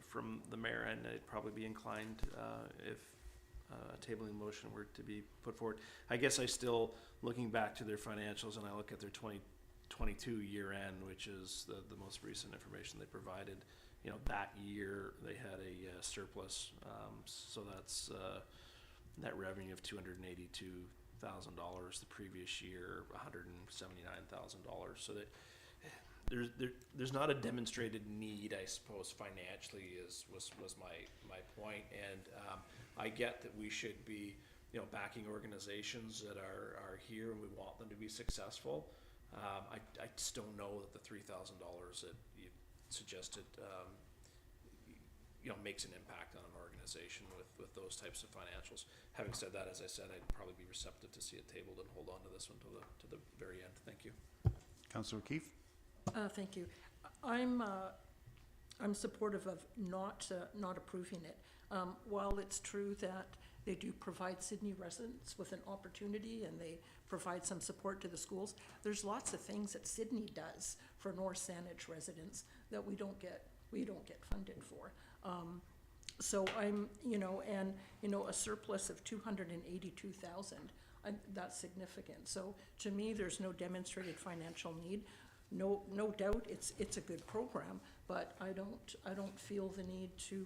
from the mayor, and I'd probably be inclined if a tabling motion were to be put forward. I guess I still, looking back to their financials, and I look at their 2022 year end, which is the most recent information they provided. That year they had a surplus, so that's net revenue of $282,000. The previous year, $179,000. So that there's not a demonstrated need, I suppose, financially was my point. And I get that we should be backing organizations that are here and we want them to be successful. I just don't know that the $3,000 that you suggested makes an impact on an organization with those types of financials. Having said that, as I said, I'd probably be receptive to see it tabled and hold on to this one to the very end. Thank you. Councillor O'Keefe. Thank you. I'm supportive of not approving it. While it's true that they do provide Sydney residents with an opportunity and they provide some support to the schools, there's lots of things that Sydney does for North Saanich residents that we don't get funded for. So I'm, a surplus of 282,000, that's significant. So to me, there's no demonstrated financial need. No doubt it's a good program, but I don't feel the need to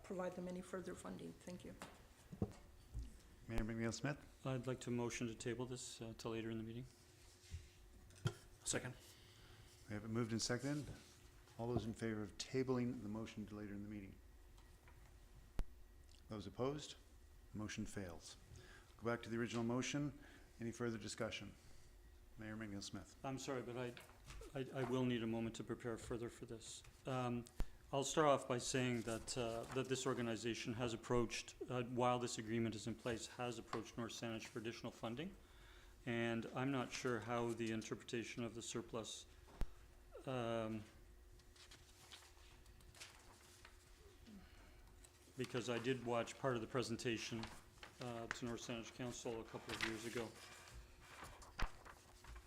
provide them any further funding. Thank you. Mayor McNeil-Smith. I'd like to motion to table this till later in the meeting. Second. We have it moved and seconded. All those in favor of tabling the motion to later in the meeting? Those opposed? Motion fails. Go back to the original motion. Any further discussion? Mayor McNeil-Smith. I'm sorry, but I will need a moment to prepare further for this. I'll start off by saying that that this organization has approached, while this agreement is in place, has approached North Saanich for additional funding. And I'm not sure how the interpretation of the surplus because I did watch part of the presentation to North Saanich Council a couple of years ago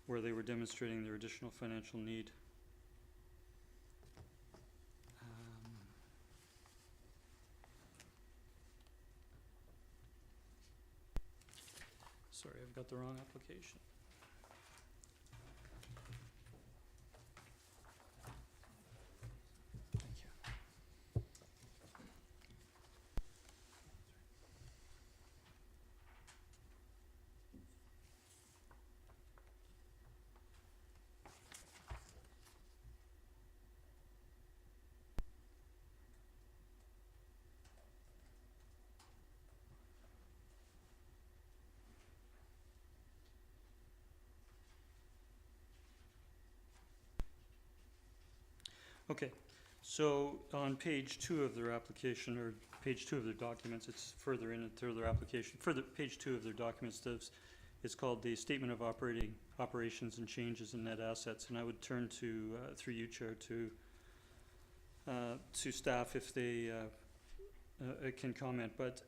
where they were demonstrating their additional financial need. Sorry, I've got the wrong application. Thank you. Okay, so on page 2 of their application, or page 2 of their documents, it's further in into their application, page 2 of their documents, it's called the Statement of Operations and Changes in Net Assets, and I would turn to, through you, Chair, to staff if they can comment, but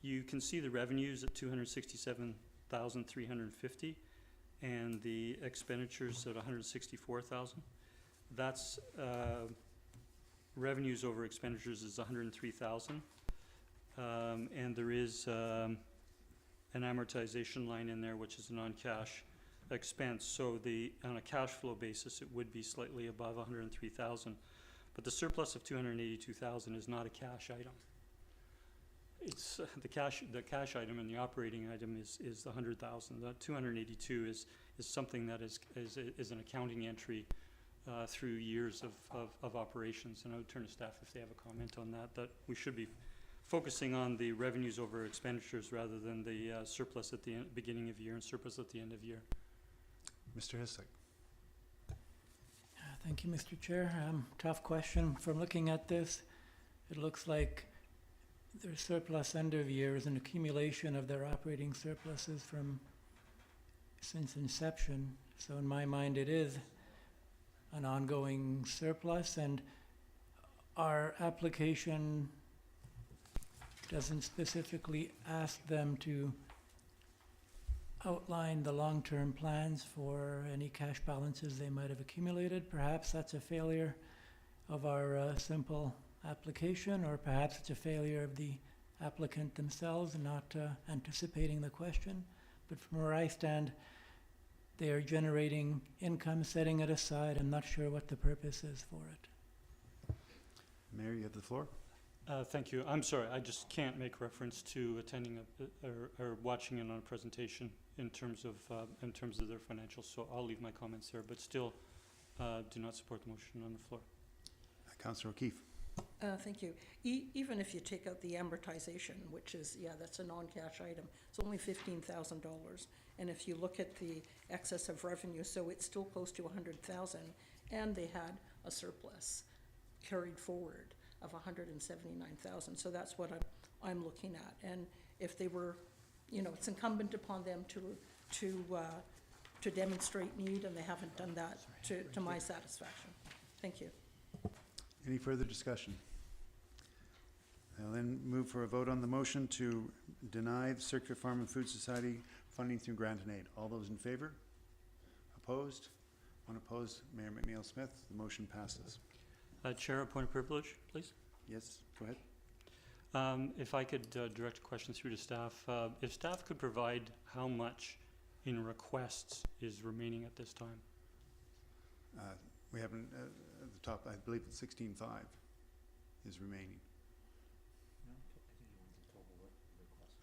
you can see the revenues at 267,350 and the expenditures at 164,000. That's revenues over expenditures is 103,000, and there is an amortization line in there which is a non-cash expense. So on a cash flow basis, it would be slightly above 103,000, but the surplus of 282,000 is not a cash item. It's the cash item, and the operating item is the 100,000. The 282 is something that is an accounting entry through years of operations. And I would turn to staff if they have a comment on that. That we should be focusing on the revenues over expenditures rather than the surplus at the beginning of year and surplus at the end of year. Mr. Hislick. Thank you, Mr. Chair. Tough question. From looking at this, it looks like their surplus end of year is an accumulation of their operating surpluses from since inception. So in my mind, it is an ongoing surplus, and our application doesn't specifically ask them to outline the long-term plans for any cash balances they might have accumulated. Perhaps that's a failure of our simple application, or perhaps it's a failure of the applicant themselves not anticipating the question. But from where I stand, they are generating income, setting it aside. I'm not sure what the purpose is for it. Mayor, you have the floor. Thank you. I'm sorry, I just can't make reference to attending or watching it on a presentation in terms of their financials. So I'll leave my comments there, but still do not support the motion on the floor. Councillor O'Keefe. Thank you. Even if you take out the amortization, which is, that's a non-cash item, it's only $15,000. And if you look at the excess of revenue, so it's still close to 100,000, and they had a surplus carried forward of 179,000. So that's what I'm looking at. And if they were, it's incumbent upon them to demonstrate need, and they haven't done that to my satisfaction. Thank you. Any further discussion? I'll then move for a vote on the motion to deny the Circular Farm and Food Society funding through grant and aid. All those in favor? Opposed? One opposed. Mayor McNeil-Smith. The motion passes. Chair, a point of privilege, please. Yes, go ahead. If I could direct a question through to staff. If staff could provide how much in requests is remaining at this time? We haven't, at the top, I believe it's 16.5 is remaining.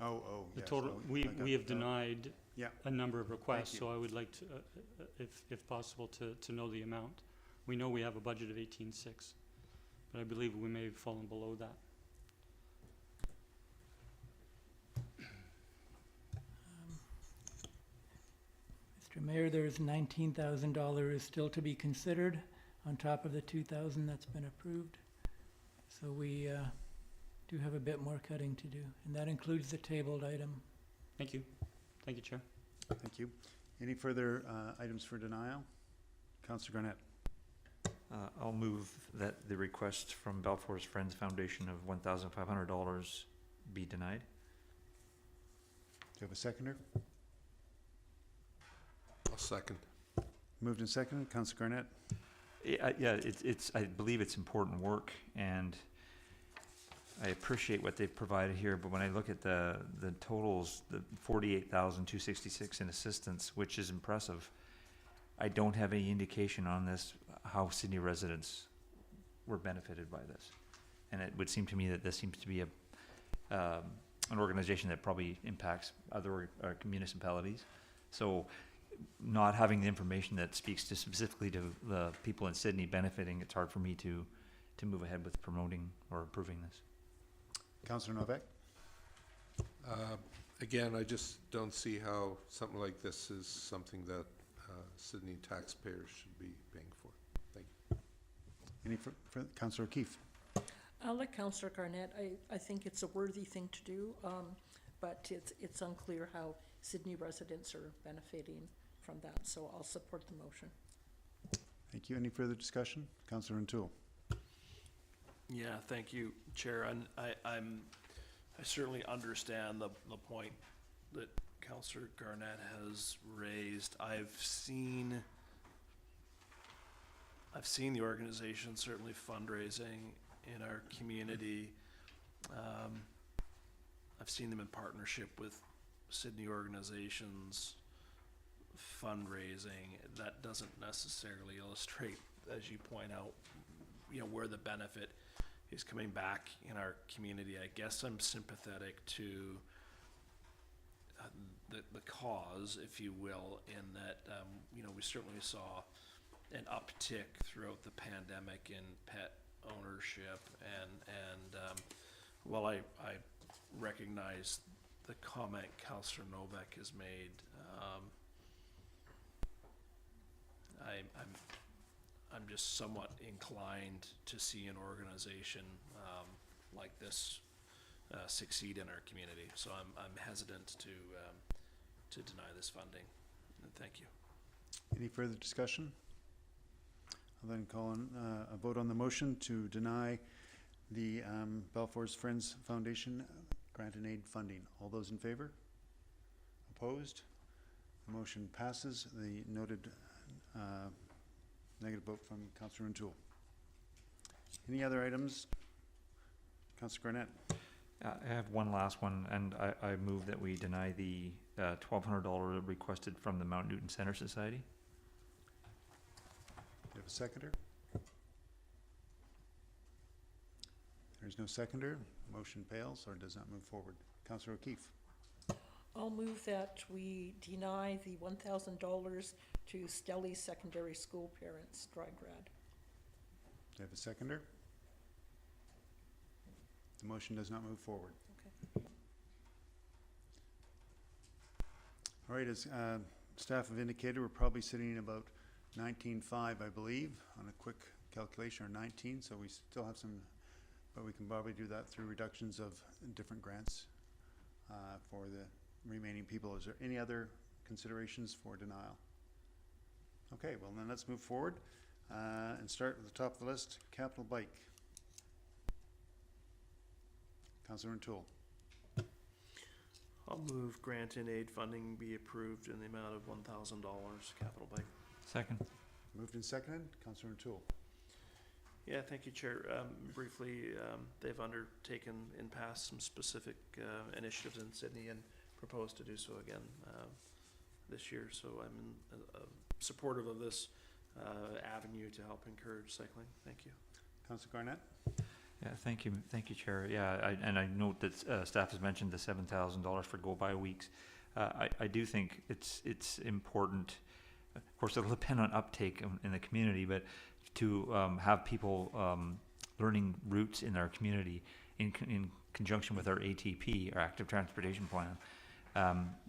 Oh, The yes. total, Oh, we okay. have denied Yeah. a number of requests, you. so I would like to, if possible, to know the amount. We know we have a budget of 18.6, but I believe we may have fallen below that. Mr. Mayor, there's $19,000 still to be considered on top of the $2,000 that's been approved. So we do have a bit more cutting to do, and that includes the tabled item. Thank you. Thank you, Chair. Thank you. Any further items for denial? Councillor Garnett. I'll move that the request from Balfour's Friends Foundation of $1,500 be denied. Do you have a seconder? I'll second. Moved and seconded. Councillor Garnett. It's I believe it's important work, and I appreciate what they've provided here, but when I look at the totals, the $48,266 in assistance, which is impressive, I don't have any indication on this how Sydney residents were benefited by this. And it would seem to me that this seems to be an organization that probably impacts other municipalities. So not having the information that speaks to specifically to the people in Sydney benefiting, it's hard for me to move ahead with promoting or approving this. Councillor Novak. Again, I just don't see how something like this is something that Sydney taxpayers should be paying for. Thank you. Any Councillor O'Keefe? Like Councillor Garnett, I think it's a worthy thing to do, but it's unclear how Sydney residents are benefiting from that, so I'll support the motion. Thank you. Any further discussion? Councillor O'Toole? Yeah, thank you, Chair. And I certainly understand the point that Councillor Garnett has raised. I've seen the organization certainly fundraising in our community. I've seen them in partnership with Sydney organizations fundraising. That doesn't necessarily illustrate, as you point out, where the benefit is coming back in our community. I guess I'm sympathetic to the cause, if you will, in that we certainly saw an uptick throughout the pandemic in pet ownership, and while I recognize the comment Councillor Novak has made, I'm just somewhat inclined to see an organization like this succeed in our community. So I'm hesitant to deny this funding. And thank you. Any further discussion? I'll then call on a vote on the motion to deny the Balfour's Friends Foundation grant and aid funding. All those in favor? Opposed? The motion passes. The noted negative vote from Councillor O'Toole. Any other items? Councillor Garnett. I have one last one, and I move that we deny the $1,200 requested from the Mount Newton Center Society. Do you have a seconder? There's no seconder. Motion fails or does not move forward. Councillor O'Keefe. I'll move that we deny the $1,000 to Stelly Secondary School parents, dry grad. Do you have a seconder? The motion does not move forward. Okay. All right, as staff have indicated, we're probably sitting at about 19.5, I believe, on a quick calculation, or 19, so we still have some, but we can probably do that through reductions of different grants for the remaining people. Is there any other considerations for denial? Okay, well then let's move forward and start at the top of the list, capital bike. Councillor O'Toole. I'll move grant and aid funding be approved in the amount of $1,000 capital bike. Second. Moved and seconded. Councillor O'Toole. Yeah, thank you, Chair. Briefly, they've undertaken in past some specific initiatives in Sydney and propose to do so again this year. So I'm supportive of this avenue to help encourage cycling. Thank you. Councillor Garnett. Yeah, thank you, Chair. Yeah, and I note that staff has mentioned the $7,000 for go-by weeks. I do think it's important. Of course, it'll depend on uptake in the community, but to have people learning routes in our community in conjunction with our ATP, our Active Transportation Plan,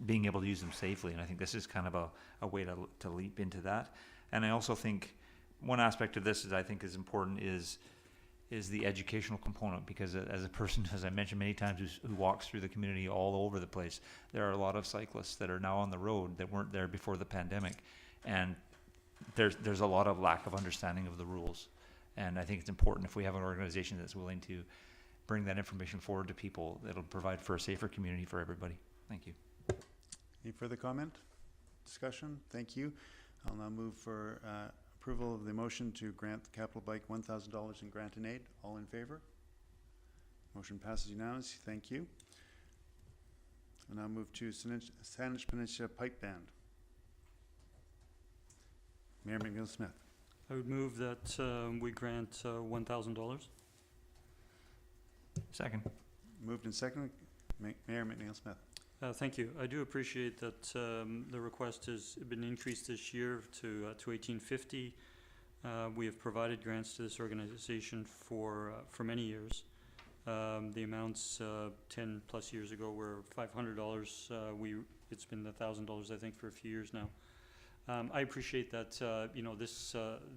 being able to use them safely. And I think this is kind of a way to leap into that. And I also think one aspect of this I think is important is the educational component, because as a person, as I mentioned many times, who walks through the community all over the place, there are a lot of cyclists that are now on the road that weren't there before the pandemic. And there's a lot of lack of understanding of the rules. And I think it's important, if we have an organization that's willing to bring that information forward to people, that'll provide for a safer community for everybody. Thank you. Any further comment? Discussion? Thank you. I'll now move for approval of the motion to grant the capital bike $1,000 in grant and aid. All in favor? Motion passes unanimously. Thank you. I'll now move to Saanich Peninsula Pipe Band. Mayor McNeil-Smith. I would move that we grant $1,000. Second. Moved and seconded. Mayor McNeil-Smith. Thank you. I do appreciate that the request has been increased this year to $1,850. We have provided grants to this organization for many years. The amounts 10 plus years ago were $500. It's been $1,000, I think, for a few years now. I appreciate that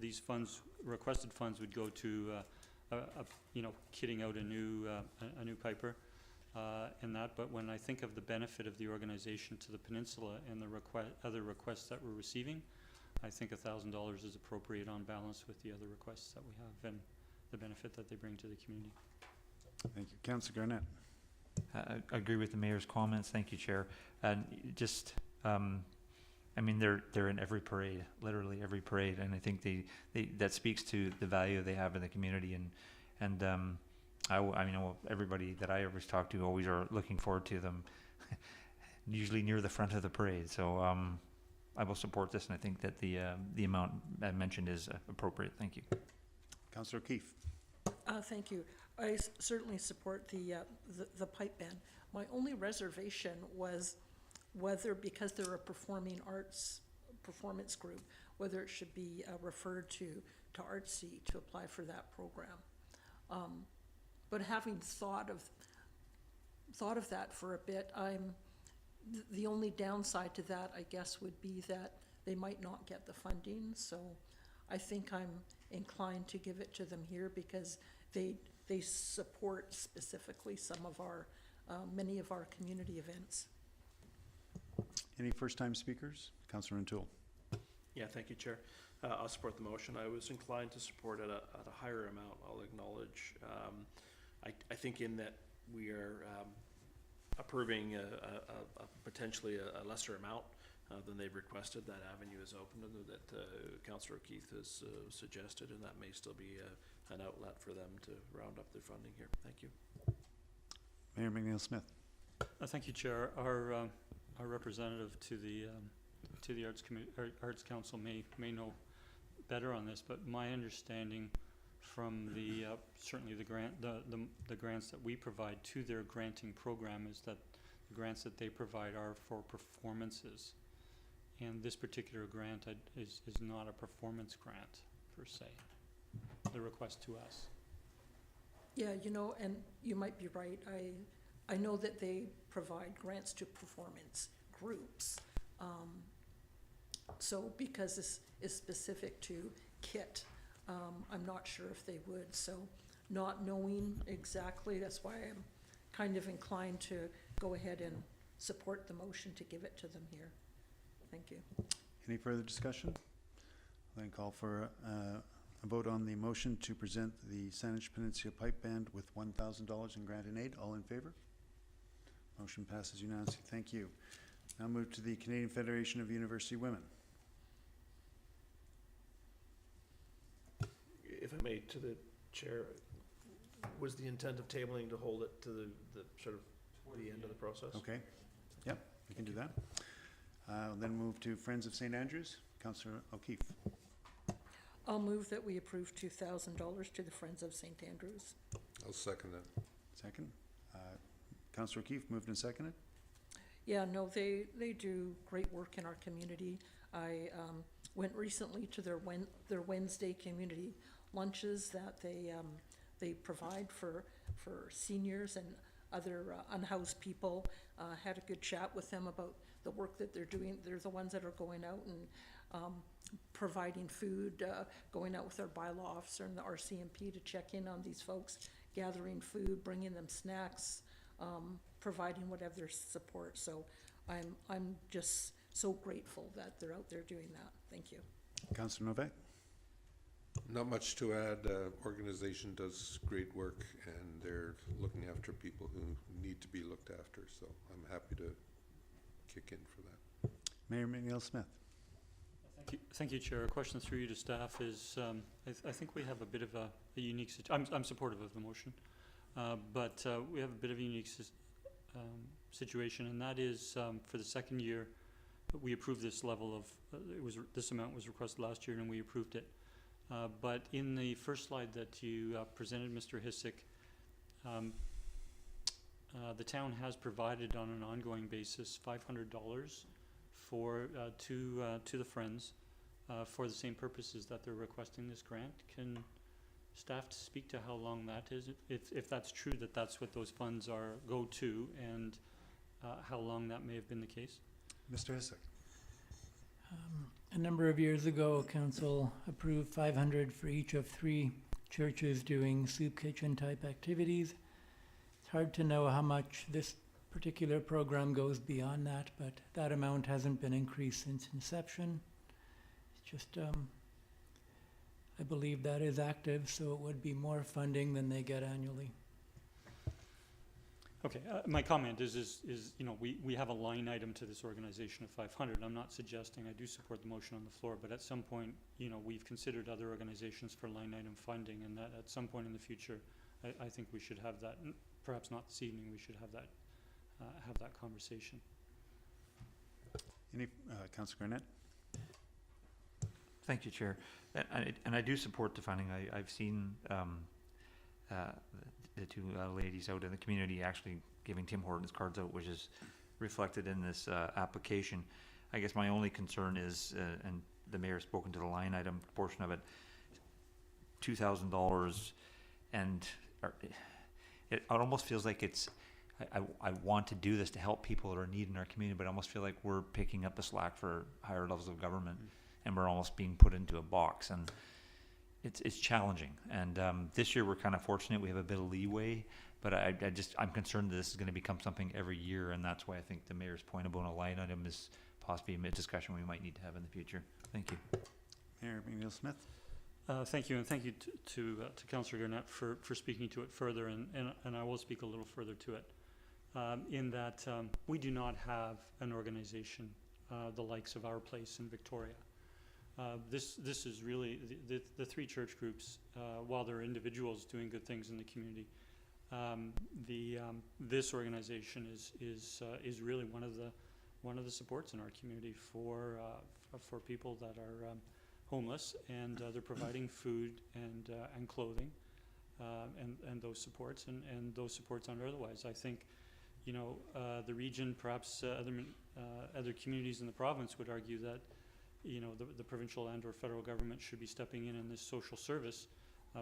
these funds requested funds would go to, kitting out a new piper, and that, but when I think of the benefit of the organization to the peninsula and the other requests that we're receiving, I think $1,000 is appropriate on balance with the other requests that we have and the benefit that they bring to the community. Thank you. Councillor Garnett. I agree with the mayor's comments. Thank you, Chair. And just, I mean, they're in every parade, literally every parade, and I think that speaks to the value they have in the community. And I know everybody that I always talk to always are looking forward to them, usually near the front of the parade. So I will support this, and I think that the amount I mentioned is appropriate. Thank you. Councillor O'Keefe. Thank you. I certainly support the pipe band. My only reservation was whether, because they're a performing arts performance group, whether it should be referred to Artsy to apply for that program. But having thought of that for a bit, the only downside to that, I guess, would be that they might not get the funding. So I think I'm inclined to give it to them here because they support specifically some of our, many of our community events. Any first-time speakers? Councillor O'Toole. Yeah, thank you, Chair. I'll support the motion. I was inclined to support at a higher amount, I'll acknowledge. I think in that we are approving potentially a lesser amount than they've requested. That avenue is open, and that Councillor O'Keefe has suggested, and that may still be an outlet for them to round up their funding here. Thank you. Mayor McNeil-Smith. Thank you, Chair. Our representative to the Arts Council may know better on this, but my understanding from the certainly the grants that we provide to their granting program is that the grants that they provide are for performances, and this particular grant is not a performance grant per se. The request to us. Yeah, and you might be right. I know that they provide grants to performance groups. So because this is specific to KIT, I'm not sure if they would. So not knowing exactly, that's why I'm kind of inclined to go ahead and support the motion to give it to them here. Thank you. Any further discussion? Then call for a vote on the motion to present the Saanich Peninsula Pipe Band with $1,000 in grant and aid. All in favor? Motion passes unanimously. Thank you. Now move to the Canadian Federation of University Women. If I may, to the Chair, was the intent of tabling to hold it to the sort of the end of the process? Okay. Yep, we can do that. Then move to Friends of St. Andrews. Councillor O'Keefe. I'll move that we approve $2,000 to the Friends of St. Andrews. I'll second that. Second. Councillor O'Keefe, moved and seconded. Yeah, no, they do great work in our community. I went recently to their Wednesday community lunches that they provide for seniors and other unhoused people. Had a good chat with them about the work that they're doing. They're the ones that are going out and providing food, going out with our bylaw officer and the RCMP to check in on these folks, gathering food, bringing them snacks, providing whatever support. So I'm just so grateful that they're out there doing that. Thank you. Councillor Novak. Not much to add. Organization does great work, and they're looking after people who need to be looked after. So I'm happy to kick in for that. Mayor McNeil-Smith. Thank you, Chair. A question through you to staff is, I think we have a bit of a unique I'm supportive of the motion, but we have a bit of a unique situation, and that is for the second year we approved this level of this amount was requested last year and we approved it. But in the first slide that you presented, Mr. Hissick, the town has provided on an ongoing basis $500 for to the Friends for the same purposes that they're requesting this grant. Can staff speak to how long that is, if that's true that that's what those funds go to, and how long that may have been the case? Mr. Hissick. A number of years ago, council approved 500 for each of 3 churches doing soup kitchen type activities. It's hard to know how much this particular program goes beyond that, but that amount hasn't been increased since inception. It's just, I believe that is active, so it would be more funding than they get annually. Okay, my comment is, you know, we have a line item to this organization of 500. I'm not suggesting, I do support the motion on the floor, but at some point, you know, we've considered other organizations for line item funding, and that at some point in the future, I think we should have that, perhaps not this evening, we should have that conversation. Any, Councillor Garnett? Thank you, Chair. And I do support the funding. I've seen the 2 ladies out in the community actually giving Tim Hortons cards out, which is reflected in this application. I guess my only concern is, and the mayor's spoken to the line item portion of it, $2,000, and it almost feels like it's, I want to do this to help people that are in need in our community, but I almost feel like we're picking up the slack for higher levels of government, and we're almost being put into a box, and it's challenging. And this year we're kind of fortunate, we have a bit of leeway, but I'm concerned that this is going to become something every year, and that's why I think the mayor's point about a line item is possibly a discussion we might need to have in the future. Thank you. Mayor McNeil-Smith? Thank you, and thank you to Councillor Garnett for speaking to it further, and I will speak a little further to it. In that we do not have an organization the likes of our place in Victoria. This is really the 3 church groups, while they're individuals doing good things in the community. This organization is really one of the supports in our community for people that are homeless, and they're providing food and clothing, and those supports, and those supports aren't otherwise. I think, you know, the region, perhaps other communities in the province would argue that, you know, the provincial and or federal government should be stepping in this social service,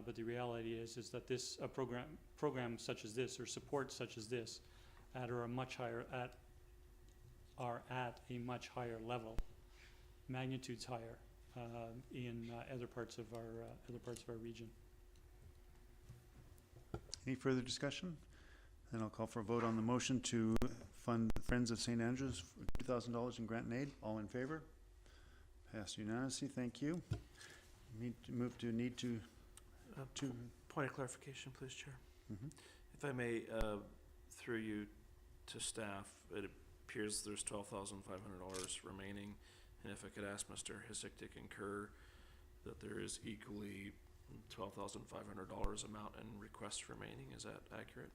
but the reality is that this program such as this, or support such as this, are at a much higher level, magnitudes higher in other parts of our region. Any further discussion? Then I'll call for a vote on the motion to fund Friends of St. Andrews for $2,000 in grant and aid. All in favor? Passed unanimously. Thank you. Need to. Point of clarification, please, Chair. Mhm. If I may, through you to staff, it appears there's $12,500 remaining, and if I could ask Mr. Hisik to concur that there is equally $12,500 amount in requests remaining. Is that accurate?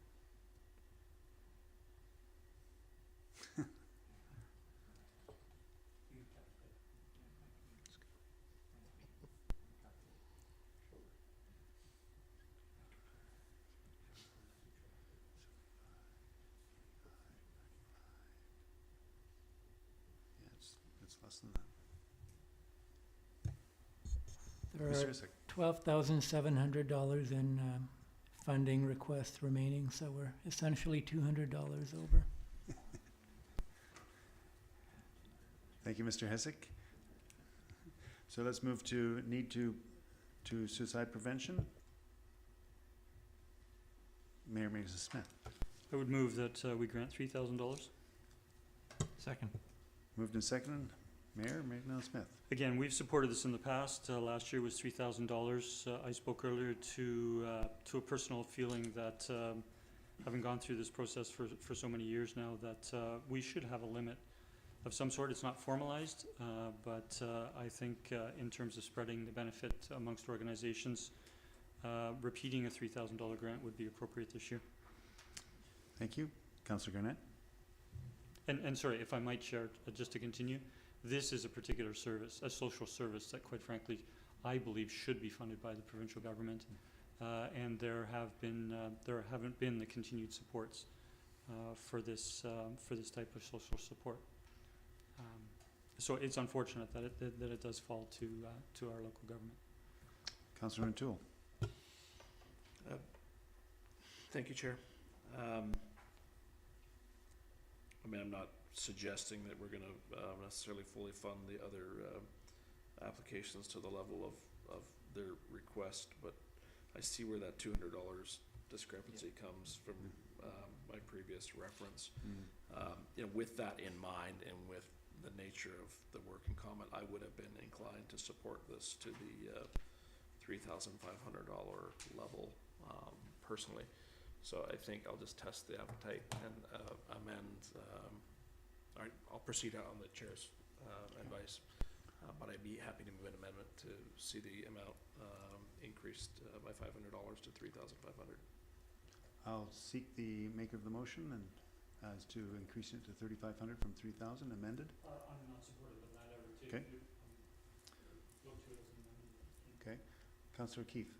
It's less than that. There Mr. are Hisik? $12,700 in funding requests remaining, so we're essentially $200 over. Thank you, Mr. Hisik. So let's move to suicide prevention. Mayor Smith. I would move that we grant $3,000. Second. Moved and seconded. Mayor Smith. Again, we've supported this in the past. Last year was $3,000. I spoke earlier to a personal feeling that having gone through this process for so many years now, that we should have a limit of some sort. It's not formalized, but I think in terms of spreading the benefit amongst organizations, repeating a $3,000 grant would be appropriate this year. Thank you. Councillor Garnett. And sorry, if I might share, just to continue, this is a particular service, a social service that, quite frankly, I believe should be funded by the provincial government, and there haven't been the continued supports for this type of social support. So it's unfortunate that it does fall to our local government. Councillor O'Toole. Thank you, Chair. I mean, I'm not suggesting that we're going to necessarily fully fund the other applications to the level of their request, but I see where that $200 discrepancy comes from, my previous reference. With that in mind and with the nature of the work in comment, I would have been inclined to support this to the $3,500 level personally. So I think I'll just test the appetite and amend. All right, I'll proceed out on the chair's advice, but I'd be happy to move an amendment to see the amount increased by $500 to $3,500. I'll seek the maker of the motion and as to increase it to 3,500 from 3,000 amended. I'm not supportive of that ever too. Okay. Look to it as an amendment. Okay. Councillor Keith.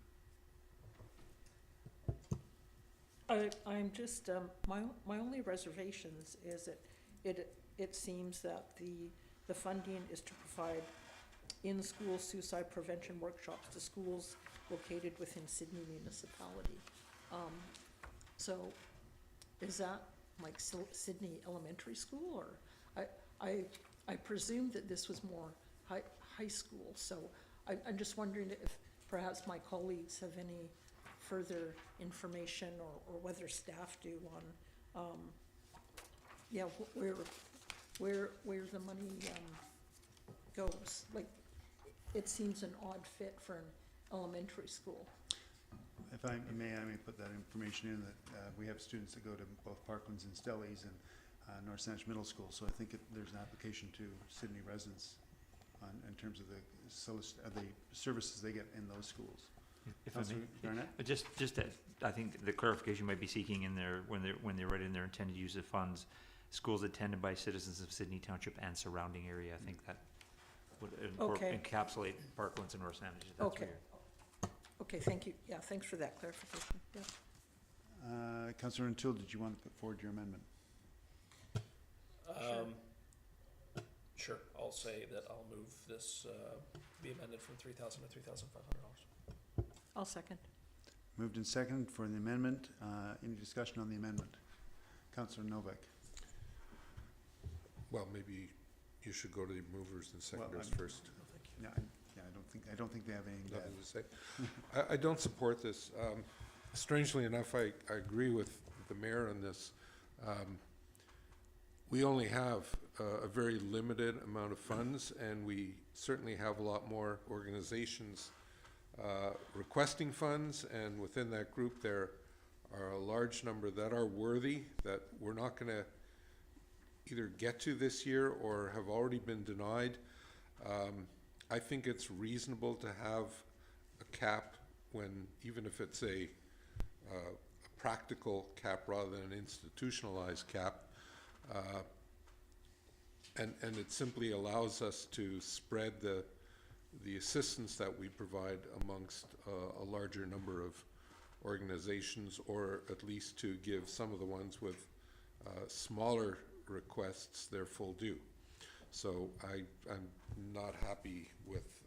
I'm just, my only reservations is that it seems that the funding is to provide in-school suicide prevention workshops to schools located within Sydney municipality. So is that like Sydney Elementary School, or I presume that this was more high school, so I'm just wondering if perhaps my colleagues have any further information or whether staff do on, where the money goes. Like, it seems an odd fit for an elementary school. If I may put that information in that we have students that go to both Parklands and Stellies and North Saanich Middle School, so I think there's an application to Sydney residents in terms of the services they get in those schools. If I may, Councillor Garnett? just that, I think the clarification might be seeking in there, when they write in their intended use of funds, schools attended by citizens of Sydney Township and surrounding area. I think that would Okay. encapsulate Parklands and North Saanich. If that's Okay. where Okay, thank you. Yeah, thanks for that clarification. Yeah. Councillor Until, did you want to put forward your amendment? Sure, I'll say that I'll move this, be amended from $3,000 to $3,500. I'll second. Moved and seconded for the amendment. Any discussion on the amendment? Councillor Novak. Well, maybe you should go to the movers and seconders first. Yeah, I don't think they have anything to add. Nothing to say. I don't support this. Strangely enough, I agree with the mayor on this. We only have a very limited amount of funds, and we certainly have a lot more organizations requesting funds, and within that group there are a large number that are worthy that we're not going to either get to this year or have already been denied. I think it's reasonable to have a cap when, even if it's a practical cap rather than an institutionalized cap, and it simply allows us to spread the assistance that we provide amongst a larger number of organizations, or at least to give some of the ones with smaller requests their full due. So I'm not happy with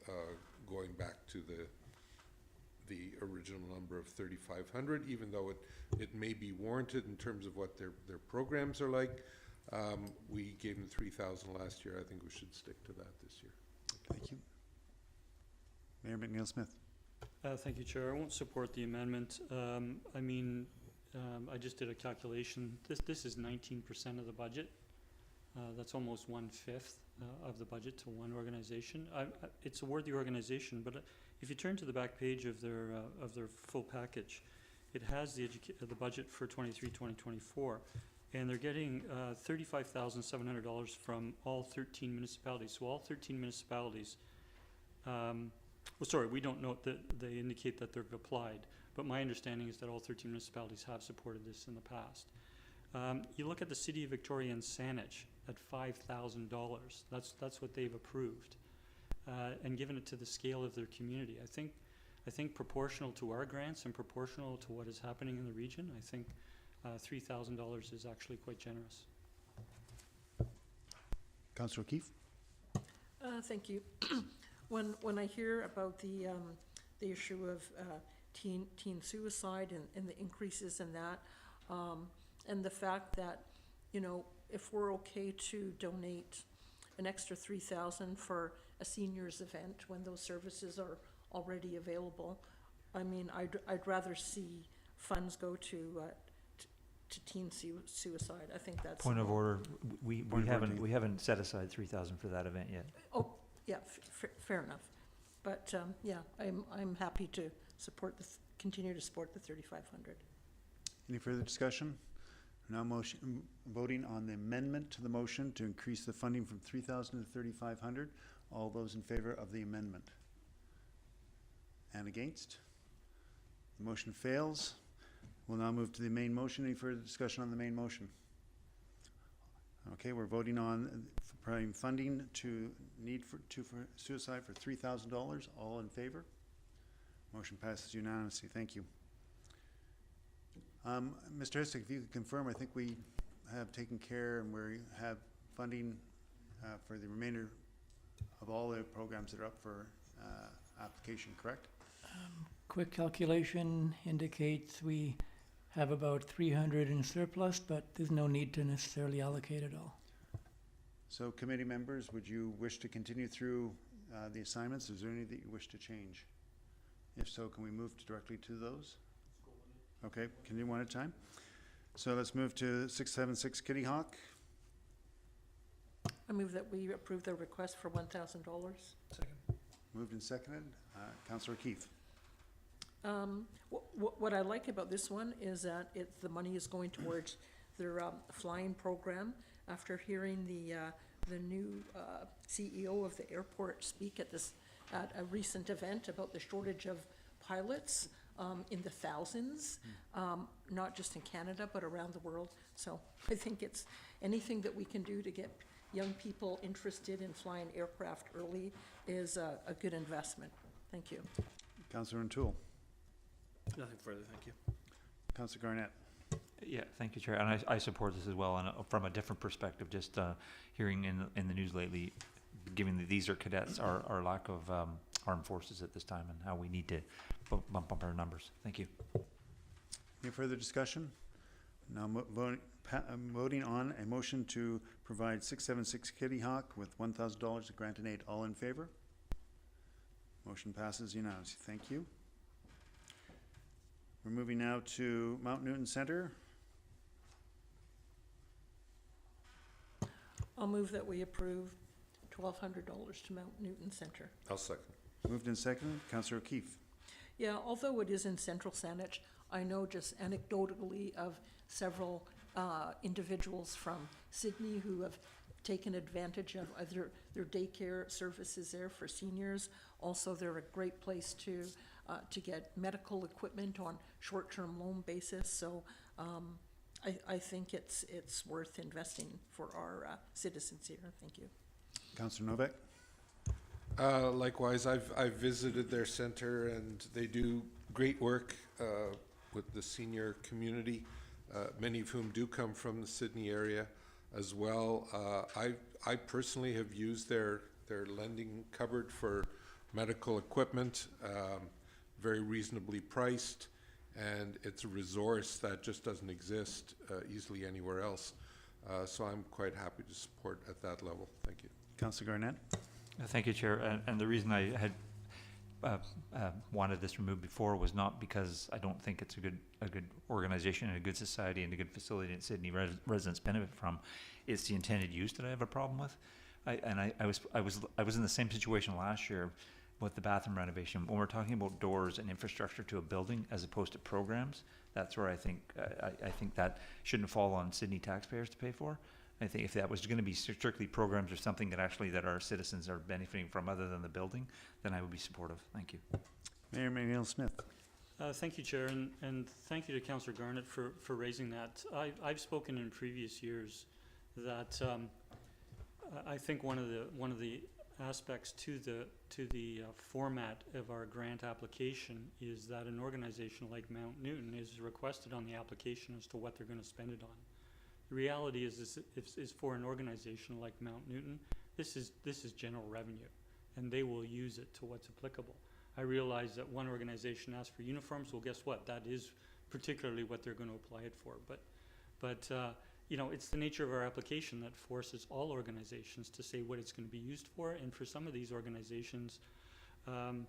going back to the original number of 3,500, even though it may be warranted in terms of what their programs are like. We gave them 3,000 last year. I think we should stick to that this year. Thank you. Mayor McNeil-Smith. Thank you, Chair. I won't support the amendment. I just did a calculation. This is 19% of the budget. That's almost 1/5 of the budget to one organization. It's a worthy organization, but if you turn to the back page of their full package, it has the budget for 23-2024, and they're getting $35,700 from all 13 municipalities. So all 13 municipalities. Well, sorry, we don't know that they indicate that they've applied, but my understanding is that all 13 municipalities have supported this in the past. You look at the City of Victoria and Saanich at $5,000. That's what they've approved, and given it to the scale of their community. I think proportional to our grants and proportional to what is happening in the region, I think $3,000 is actually quite generous. Councillor O'Keefe. Thank you. When I hear about the issue of teen suicide and the increases in that, and the fact that, if we're okay to donate an extra $3,000 for a seniors event when those services are already available. I mean, I'd rather see funds go to teen suicide. I think that's. Point of order, we Point of order, haven't, Dean. we haven't set aside 3,000 for that event yet. Oh, yeah, fair enough. But, yeah, I'm happy to continue to support the 3,500. Any further discussion? Now voting on the amendment to the motion to increase the funding from 3,000 to 3,500. All those in favor of the amendment? And against? The motion fails. We'll now move to the main motion. Any further discussion on the main motion? Okay, we're voting on providing funding to for suicide for $3,000. All in favor? Motion passes unanimously. Thank you. Mr. Hestick, if you could confirm, I think we have taken care and we have funding for the remainder of all the programs that are up for application, correct? Quick calculation indicates we have about 300 in surplus, but there's no need to necessarily allocate it all. So committee members, would you wish to continue through the assignments? Is there any that you wish to change? If so, can we move directly to those? Okay, can you one at a time? So let's move to 676 Kitty Hawk. I move that we approve the request for $1,000. Second. Moved and seconded. Councillor Keith. What I like about this one is that the money is going towards their flying program. After hearing the new CEO of the airport speak at a recent event about the shortage of pilots in the thousands, not just in Canada but around the world. So I think it's anything that we can do to get young people interested in flying aircraft early is a good investment. Thank you. Councillor O'Toole. Nothing further, thank you. Councillor Garnett. Yeah, thank you, Chair. And I support this as well. And from a different perspective, just hearing in the news lately, given that these are cadets, our lack of armed forces at this time and how we need to bump up our numbers. Thank you. Any further discussion? Now voting on a motion to provide 676 Kitty Hawk with $1,000 of grant and aid. All in favor? Motion passes unanimously. Thank you. We're moving now to Mount Newton Centre. I'll move that we approve $1,200 to Mount Newton Centre. I'll second. Moved and seconded. Councillor O'Keefe. Yeah, although it is in central Saanich, I know just anecdotally of several individuals from Sydney who have taken advantage of either their daycare services there for seniors. Also, they're a great place to get medical equipment on short-term loan basis. So I think it's worth investing for our citizens here. Thank you. Councillor Novak. Likewise, I've visited their center and they do great work with the senior community, many of whom do come from the Sydney area as well. I personally have used their lending cupboard for medical equipment, very reasonably priced, and it's a resource that just doesn't exist easily anywhere else. So I'm quite happy to support at that level. Thank you. Councillor Garnett. Thank you, Chair. And the reason I had wanted this removed before was not because I don't think it's a good organization and a good society and a good facility that Sydney residents benefit from. It's the intended use that I have a problem with. I was in the same situation last year with the bathroom renovation. When we're talking about doors and infrastructure to a building as opposed to programs, that's where I think that shouldn't fall on Sydney taxpayers to pay for. I think if that was going to be strictly programs or something that our citizens are benefiting from other than the building, then I would be supportive. Thank you. Mayor McNeil Smith. Thank you, Chair, and thank you to Councillor Garnett for raising that. I've spoken in previous years that I think one of the aspects to the format of our grant application is that an organization like Mount Newton is requested on the application as to what they're going to spend it on. The reality is for an organization like Mount Newton, this is general revenue, and they will use it to what's applicable. I realize that one organization asked for uniforms. Well, guess what? That is particularly what they're going to apply it for. But you know, it's the nature of our application that forces all organizations to say what it's gonna be used for, and for some of these organizations, and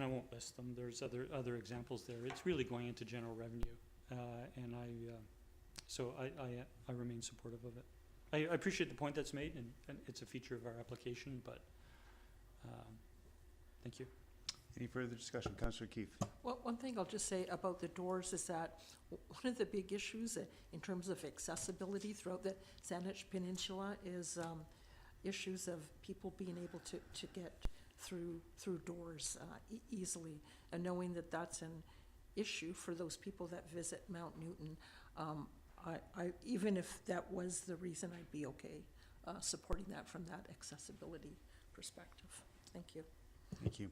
I won't list them, there's other examples there, it's really going into general revenue. And so I remain supportive of it. I appreciate the point that's made, and it's a feature of our application, but, thank you. Any further discussion? Councillor Keefe. Well, one thing I'll just say about the doors is that one of the big issues in terms of accessibility throughout the Saanich Peninsula is issues of people being able to get through doors easily, and knowing that that's an issue for those people that visit Mount Newton. I even if that was the reason, I'd be okay supporting that from that accessibility perspective. Thank you. Thank you.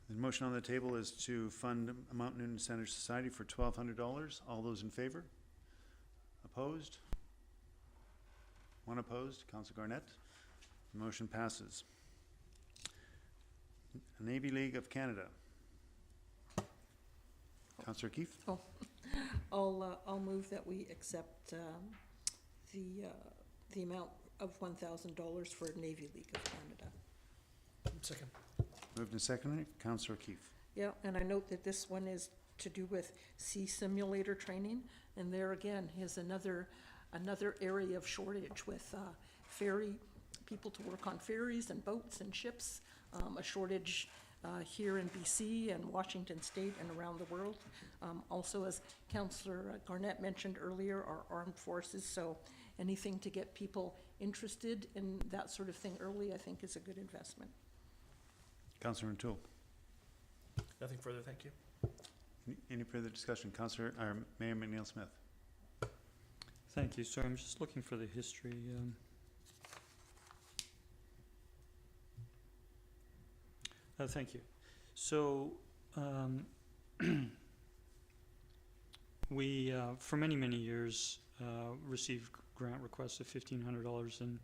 The motion on the table is to fund Mount Newton Center Society for $1,200. All those in favor? Opposed? One opposed. Councillor Garnett. The motion passes. Navy League of Canada. Councillor Keefe. I'll move that we accept the amount of $1,000 for Navy League of Canada. Second. Moved and seconded. Councillor Keefe. Yeah, and I note that this one is to do with sea simulator training, and there again is another area of shortage with ferry people to work on ferries and boats and ships. A shortage here in BC and Washington State and around the world. Also, as Councillor Garnett mentioned earlier, our armed forces, so anything to get people interested in that sort of thing early, I think is a good investment. Councillor O'Toole. Nothing further, thank you. Any further discussion? Mayor McNeil Smith. Thank you. Sorry, I'm just looking for the history. Thank you. So, we, for many, many years, received grant requests of $1,500, and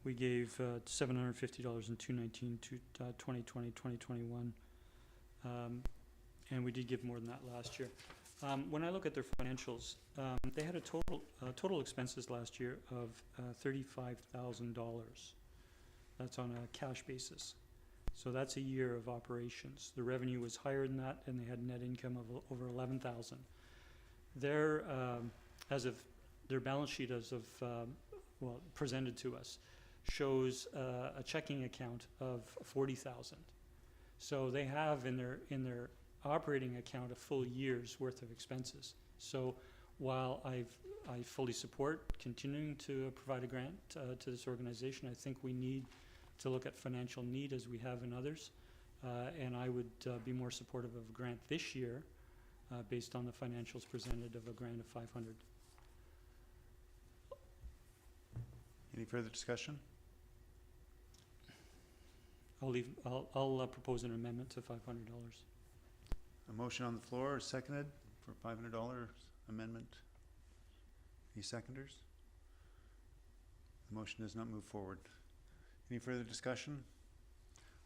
we gave $750 in 2019 to 2020, 2021. And we did give more than that last year. When I look at their financials, they had a total expenses last year of $35,000. That's on a cash basis. So that's a year of operations. The revenue was higher than that, and they had net income of over 11,000. Their as of their balance sheet, as of presented to us, shows a checking account of 40,000. So they have in their operating account a full year's worth of expenses. So while I fully support continuing to provide a grant to this organization, I think we need to look at financial need as we have in others, and I would be more supportive of a grant this year based on the financials presented of a grant of 500. Any further discussion? I'll propose an amendment to $500. A motion on the floor is seconded for $500 amendment. Any seconders? The motion does not move forward. Any further discussion?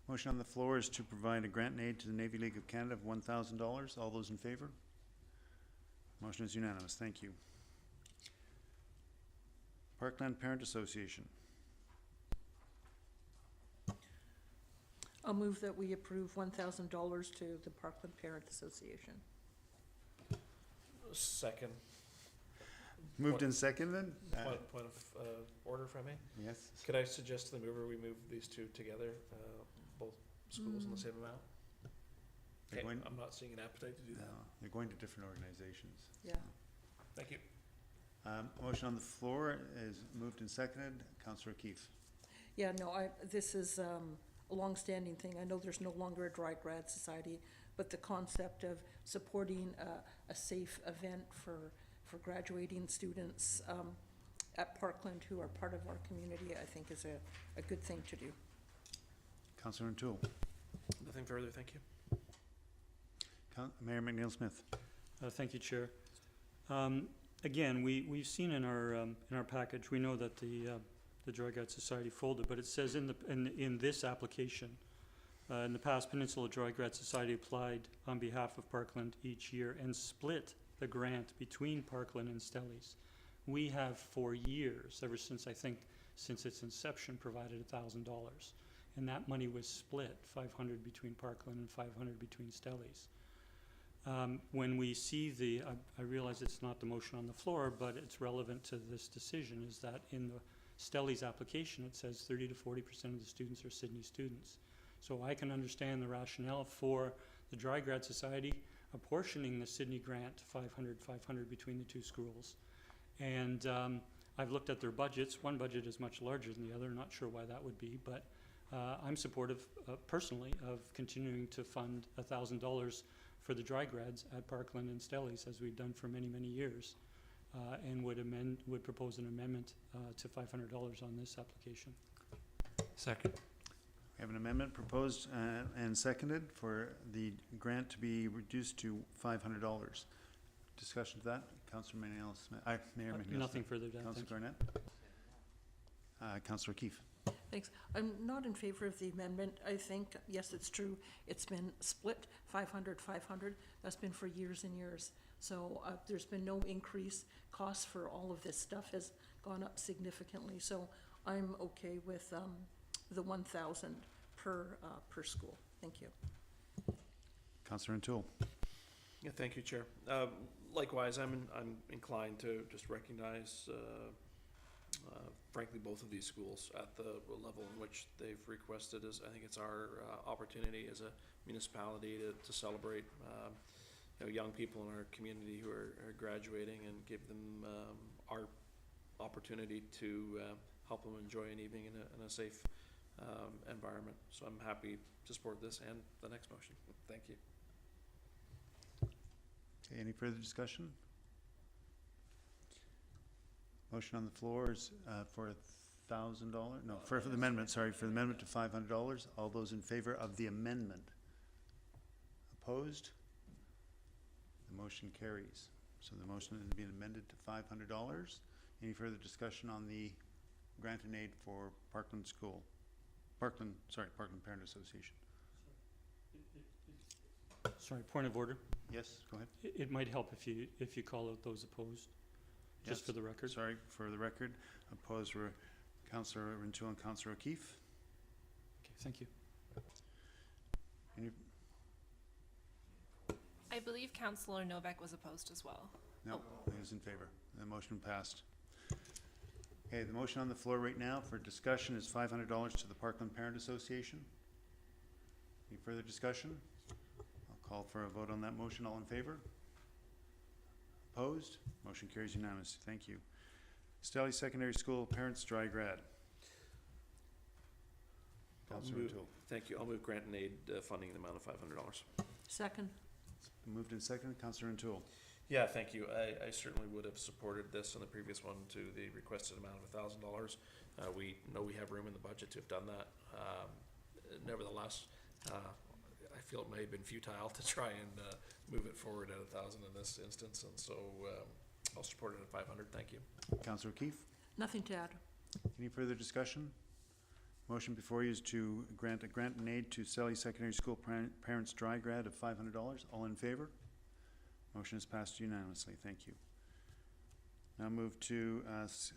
Motion on the floor is to provide a grant and aid to the Navy League of Canada of $1,000. All those in favor? Motion is unanimous. Thank you. Parkland Parent Association. I'll move that we approve $1,000 to the Parkland Parent Association. Second. Moved and seconded. Point of order from me. Yes. Could I suggest to the mover we move these two together, both schools in the same amount? They're Okay, going- I'm not seeing an appetite to do that. No, they're going to different organizations. Yeah. Thank you. Motion on the floor is moved and seconded. Councillor Keefe. Yeah, no, this is a long-standing thing. I know there's no longer a Dry Grad Society, but the concept of supporting a safe event for graduating students at Parkland who are part of our community, I think is a good thing to do. Councillor O'Toole. Nothing further, thank you. Mayor McNeil Smith. Thank you, Chair. Again, we've seen in our package, we know that the Dry Grad Society folded, but it says in this application, in the past, Peninsula Dry Grad Society applied on behalf of Parkland each year and split the grant between Parkland and Stellies. We have for years, ever since, I think, since its inception, provided $1,000. And that money was split, 500 between Parkland and 500 between Stellies. When we see I realize it's not the motion on the floor, but it's relevant to this decision, is that in the Stellies application, it says 30 to 40% of the students are Sydney students. So I can understand the rationale for the Dry Grad Society apportioning the Sydney grant 500 between the two schools. And I've looked at their budgets. One budget is much larger than the other. Not sure why that would be, but I'm supportive personally of continuing to fund $1,000 for the dry grads at Parkland and Stellies, as we've done for many, many years, and would propose an amendment to $500 on this application. Second. We have an amendment proposed and seconded for the grant to be reduced to $500. Discussion to that, Councillor Mayor Manuel Nothing Smith. further to add. Councillor Thank you. Garnett. Councillor Keefe. Thanks. I'm not in favor of the amendment. I think, yes, it's true, it's been split, 500. That's been for years and years. So there's been no increase. Costs for all of this stuff has gone up significantly. So I'm okay with the 1,000 per school. Thank you. Councillor O'Toole. Yeah, thank you, Chair. Likewise, I'm inclined to just recognize, frankly, both of these schools at the level in which they've requested. I think it's our opportunity as a municipality to celebrate young people in our community who are graduating and give them our opportunity to help them enjoy an evening in a safe environment. So I'm happy to support this and the next motion. Thank you. Okay, any further discussion? Motion on the floor is for $1,000. No, for the amendment. Sorry, for the amendment to $500. All those in favor of the amendment? Opposed? The motion carries. So the motion has been amended to $500. Any further discussion on the grant and aid for Parkland School? Parkland Parent Association. Sorry, point of order. Yes, go ahead. It might help if you call out those opposed, just Yes. for the record. Sorry, for the record. Opposed were Councillor Rintoul and Councillor O'Keefe. Okay, thank you. Any, I believe Councillor Novak was opposed as well. no, he was in favor. The motion passed. Okay, the motion on the floor right now for discussion is $500 to the Parkland Parent Association. Any further discussion? I'll call for a vote on that motion. All in favor? Opposed? Motion carries unanimously. Thank you. Stelly Secondary School Parents Dry Grad. Councillor O'Toole. Thank you. I'll move grant and aid funding in the amount of $500. Second. Moved and seconded. Councillor O'Toole. Yeah, thank you. I certainly would have supported this and the previous one to the requested amount of $1,000. We know we have room in the budget to have done that. Nevertheless, I feel it may have been futile to try and move it forward at 1,000 in this instance, and so I'll support it at 500. Thank you. Councillor O'Keefe. Nothing to add. Any further discussion? Motion before you is to grant a grant and aid to Stelly Secondary School Parents Dry Grad of $500. All in favor? Motion is passed unanimously. Thank you. Now move to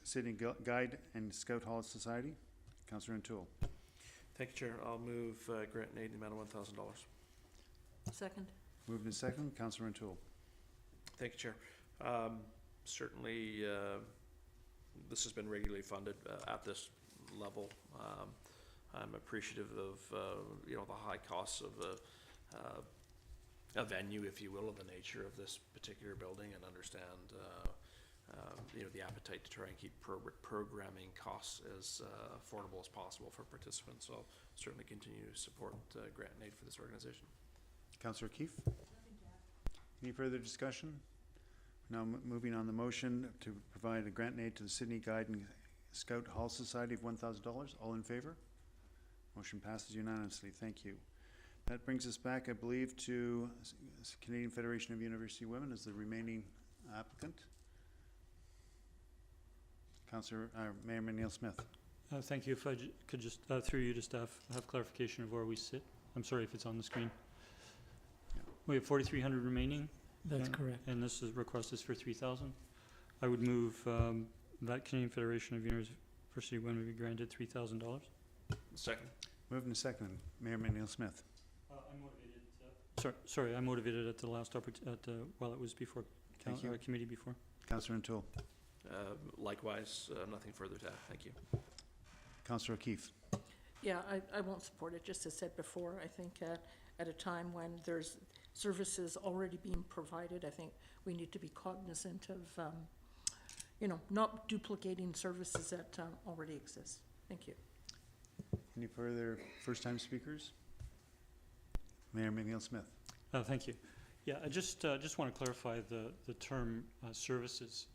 Sydney Guide and Scout Hall Society. Councillor O'Toole. Thank you, Chair. I'll move grant and aid in the amount of $1,000. Second. Moved and seconded. Councillor O'Toole. Thank you, Chair. Certainly, this has been regularly funded at this level. I'm appreciative of the high costs of a venue, if you will, of the nature of this particular building, and understand the appetite to try and keep programming costs as affordable as possible for participants. So I'll certainly continue to support grant and aid for this organization. Councillor O'Keefe. Any further discussion? Now moving on the motion to provide a grant and aid to the Sydney Guide and Scout Hall Society of $1,000. All in favor? Motion passes unanimously. Thank you. That brings us back, I believe, to Canadian Federation of University Women as the remaining applicant. Councillor Mayor Manuel Smith. Thank you. If I could just, through you to staff, have clarification of where we sit. I'm sorry if it's on the screen. Yeah. We have 4,300 remaining. That's correct. And this request is for 3,000. I would move that Canadian Federation of University Women be granted $3,000. Second. Moved and seconded. Mayor McNeil Smith. I'm motivated. Sorry, I motivated at the last while it was before Thank you. committee before. Councillor O'Toole. Likewise, nothing further to add. Thank you. Councillor O'Keefe. Yeah, I won't support it, just as said before. I think at a time when there's services already being provided, I think we need to be cognizant of, not duplicating services that already exist. Thank you. Any further first-time speakers? Mayor McNeil Smith. Thank you. Yeah, I just want to clarify the term services.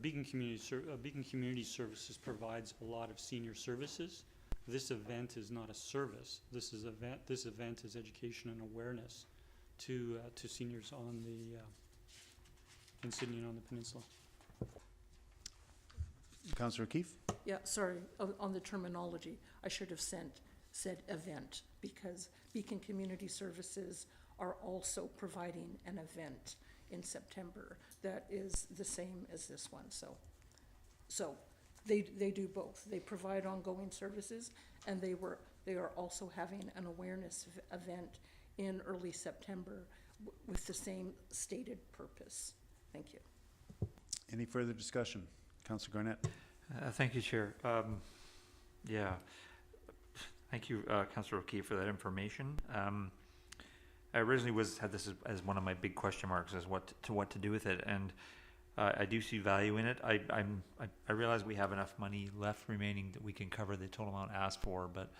Beacon Community Services provides a lot of senior services. This event is not a service. This event is education and awareness to seniors in Sydney and on the peninsula. Councillor O'Keefe. Yeah, sorry, on the terminology, I should have said event, because Beacon Community Services are also providing an event in September that is the same as this one, so they do both. They provide ongoing services, and they are also having an awareness event in early September with the same stated purpose. Thank you. Any further discussion? Councillor Garnett. Thank you, Chair. Yeah, thank you, Councillor O'Keefe, for that information. I originally had this as one of my big question marks as what to do with it, and I do see value in it. I realize we have enough money left remaining that we can cover the total amount asked for, but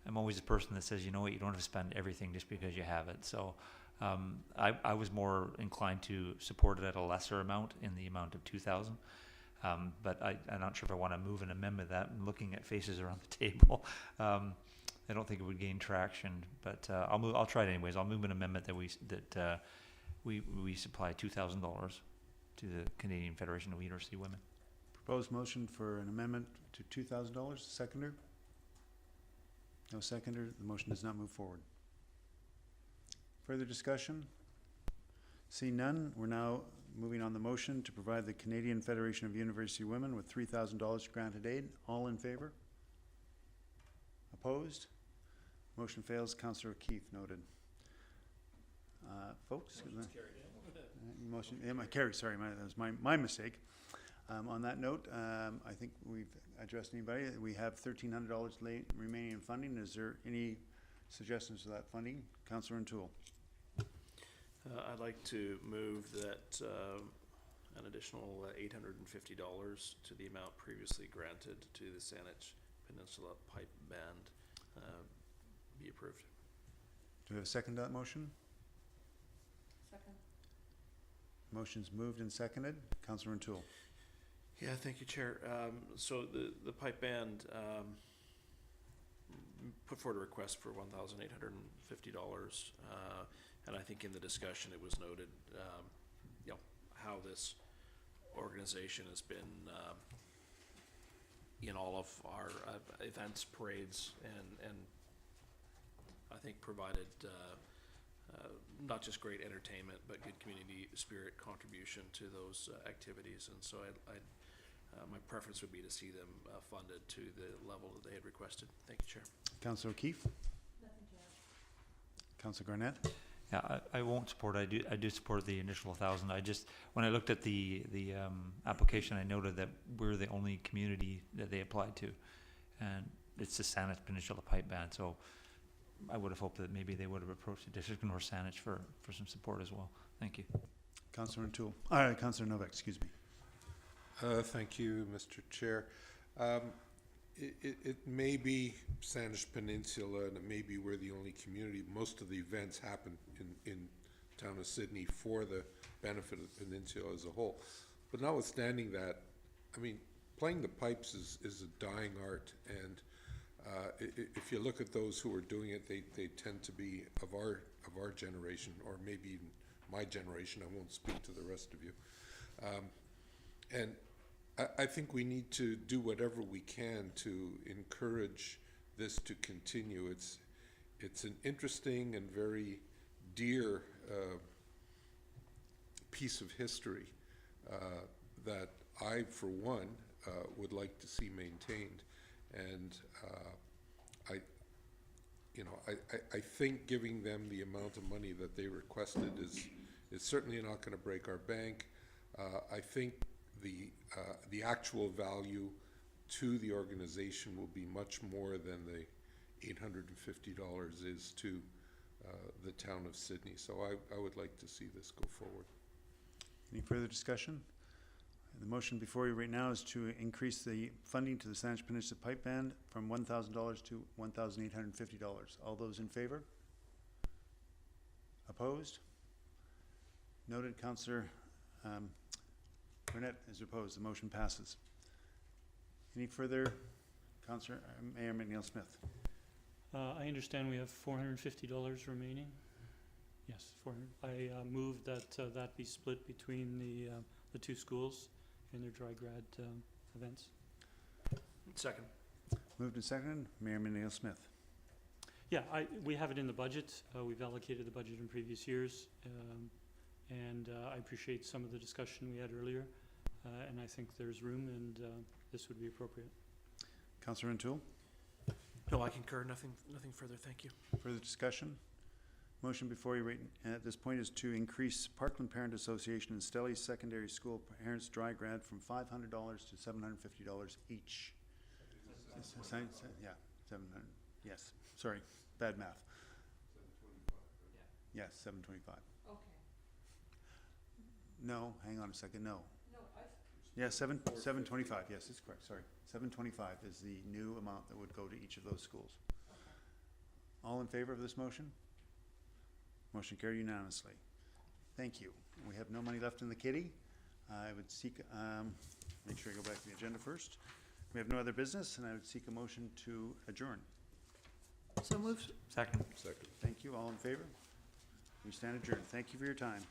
I'm always a person that says, you know what, you don't have to spend everything just because you have it. So I was more inclined to support it at a lesser amount, in the amount of $2,000. But I'm not sure if I want to move an amendment that. And looking at faces around the table, I don't think it would gain traction. But I'll try it anyways. I'll move an amendment that we supply $2,000 to the Canadian Federation of University Women. Proposed motion for an amendment to $2,000. Seconder? No seconder. The motion does not move forward. Further discussion? Seeing none, we're now moving on the motion to provide the Canadian Federation of University Women with $3,000 granted aid. All in favor? Opposed? Motion fails. Councillor O'Keefe noted. Folks? Motion carried. Sorry, that was my mistake. On that note, I think we've addressed anybody. We have $1,300 remaining in funding. Is there any suggestions to that funding? Councillor O'Toole. I'd like to move that an additional $850 to the amount previously granted to the Saanich Peninsula Pipe Band be approved. Do we have a second to that motion? Second. Motion's moved and seconded. Councillor O'Toole. Yeah, thank you, Chair. So the pipe band put forward a request for $1,850, and I think in the discussion it was noted, how this organization has been in all of our events, parades, and I think provided not just great entertainment, but good community spirit contribution to those activities. And so my preference would be to see them funded to the level that they had requested. Thank you, Chair. Councillor O'Keefe. Nothing to add. Councillor Garnett. Yeah, I won't support. I do support the initial 1,000. When I looked at the application, I noted that we're the only community that they applied to, and it's the Saanich Peninsula Pipe Band. So I would have hoped that maybe they would have approached the district of North Saanich for some support as well. Thank you. Councillor O'Toole. Councillor Novak, excuse me. Thank you, Mr. Chair. It may be Saanich Peninsula, and it may be we're the only community. Most of the events happen in town of Sydney for the benefit of the peninsula as a whole. But notwithstanding that, I mean, playing the pipes is a dying art, and if you look at those who are doing it, they tend to be of our generation, or maybe even my generation. I won't speak to the rest of you. And I think we need to do whatever we can to encourage this to continue. It's an interesting and very dear piece of history that I, for one, would like to see maintained. And I think giving them the amount of money that they requested is certainly not going to break our bank. I think the actual value to the organization will be much more than the $850 is to the town of Sydney. So I would like to see this go forward. Any further discussion? The motion before you right now is to increase the funding to the Saanich Peninsula Pipe Band from $1,000 to $1,850. All those in favor? Opposed? Noted. Councillor Burnett is opposed. The motion passes. Any further? Councillor Mayor McNeil-Smith. I understand we have $450 remaining. Yes, 400. I move that that be split between the two schools in their dry grad events. Second. Moved and seconded. Mayor McNeil-Smith. Yeah, we have it in the budget. We've allocated the budget in previous years, and I appreciate some of the discussion we had earlier, and I think there's room, and this would be appropriate. Councillor O'Toole. No, I concur. Nothing further. Thank you. Further discussion? Motion before you right at this point is to increase Parkland Parent Association and Stelly Secondary School Parents Dry Grad from $500 to $750 each. Yeah, 700. Yes, sorry, bad math. Yes, 725. Okay. No, hang on a second. No. Yeah, 725. Yes, that's correct. Sorry, 725 is the new amount that would go to each of those schools. All in favor of this motion? Motion carried unanimously. Thank you. We have no money left in the kitty. I would seek, make sure I go back to the agenda first. We have no other business, and I would seek a motion to adjourn. So moved. Second. Second. Thank you. All in favor? We stand adjourned. Thank you for your time.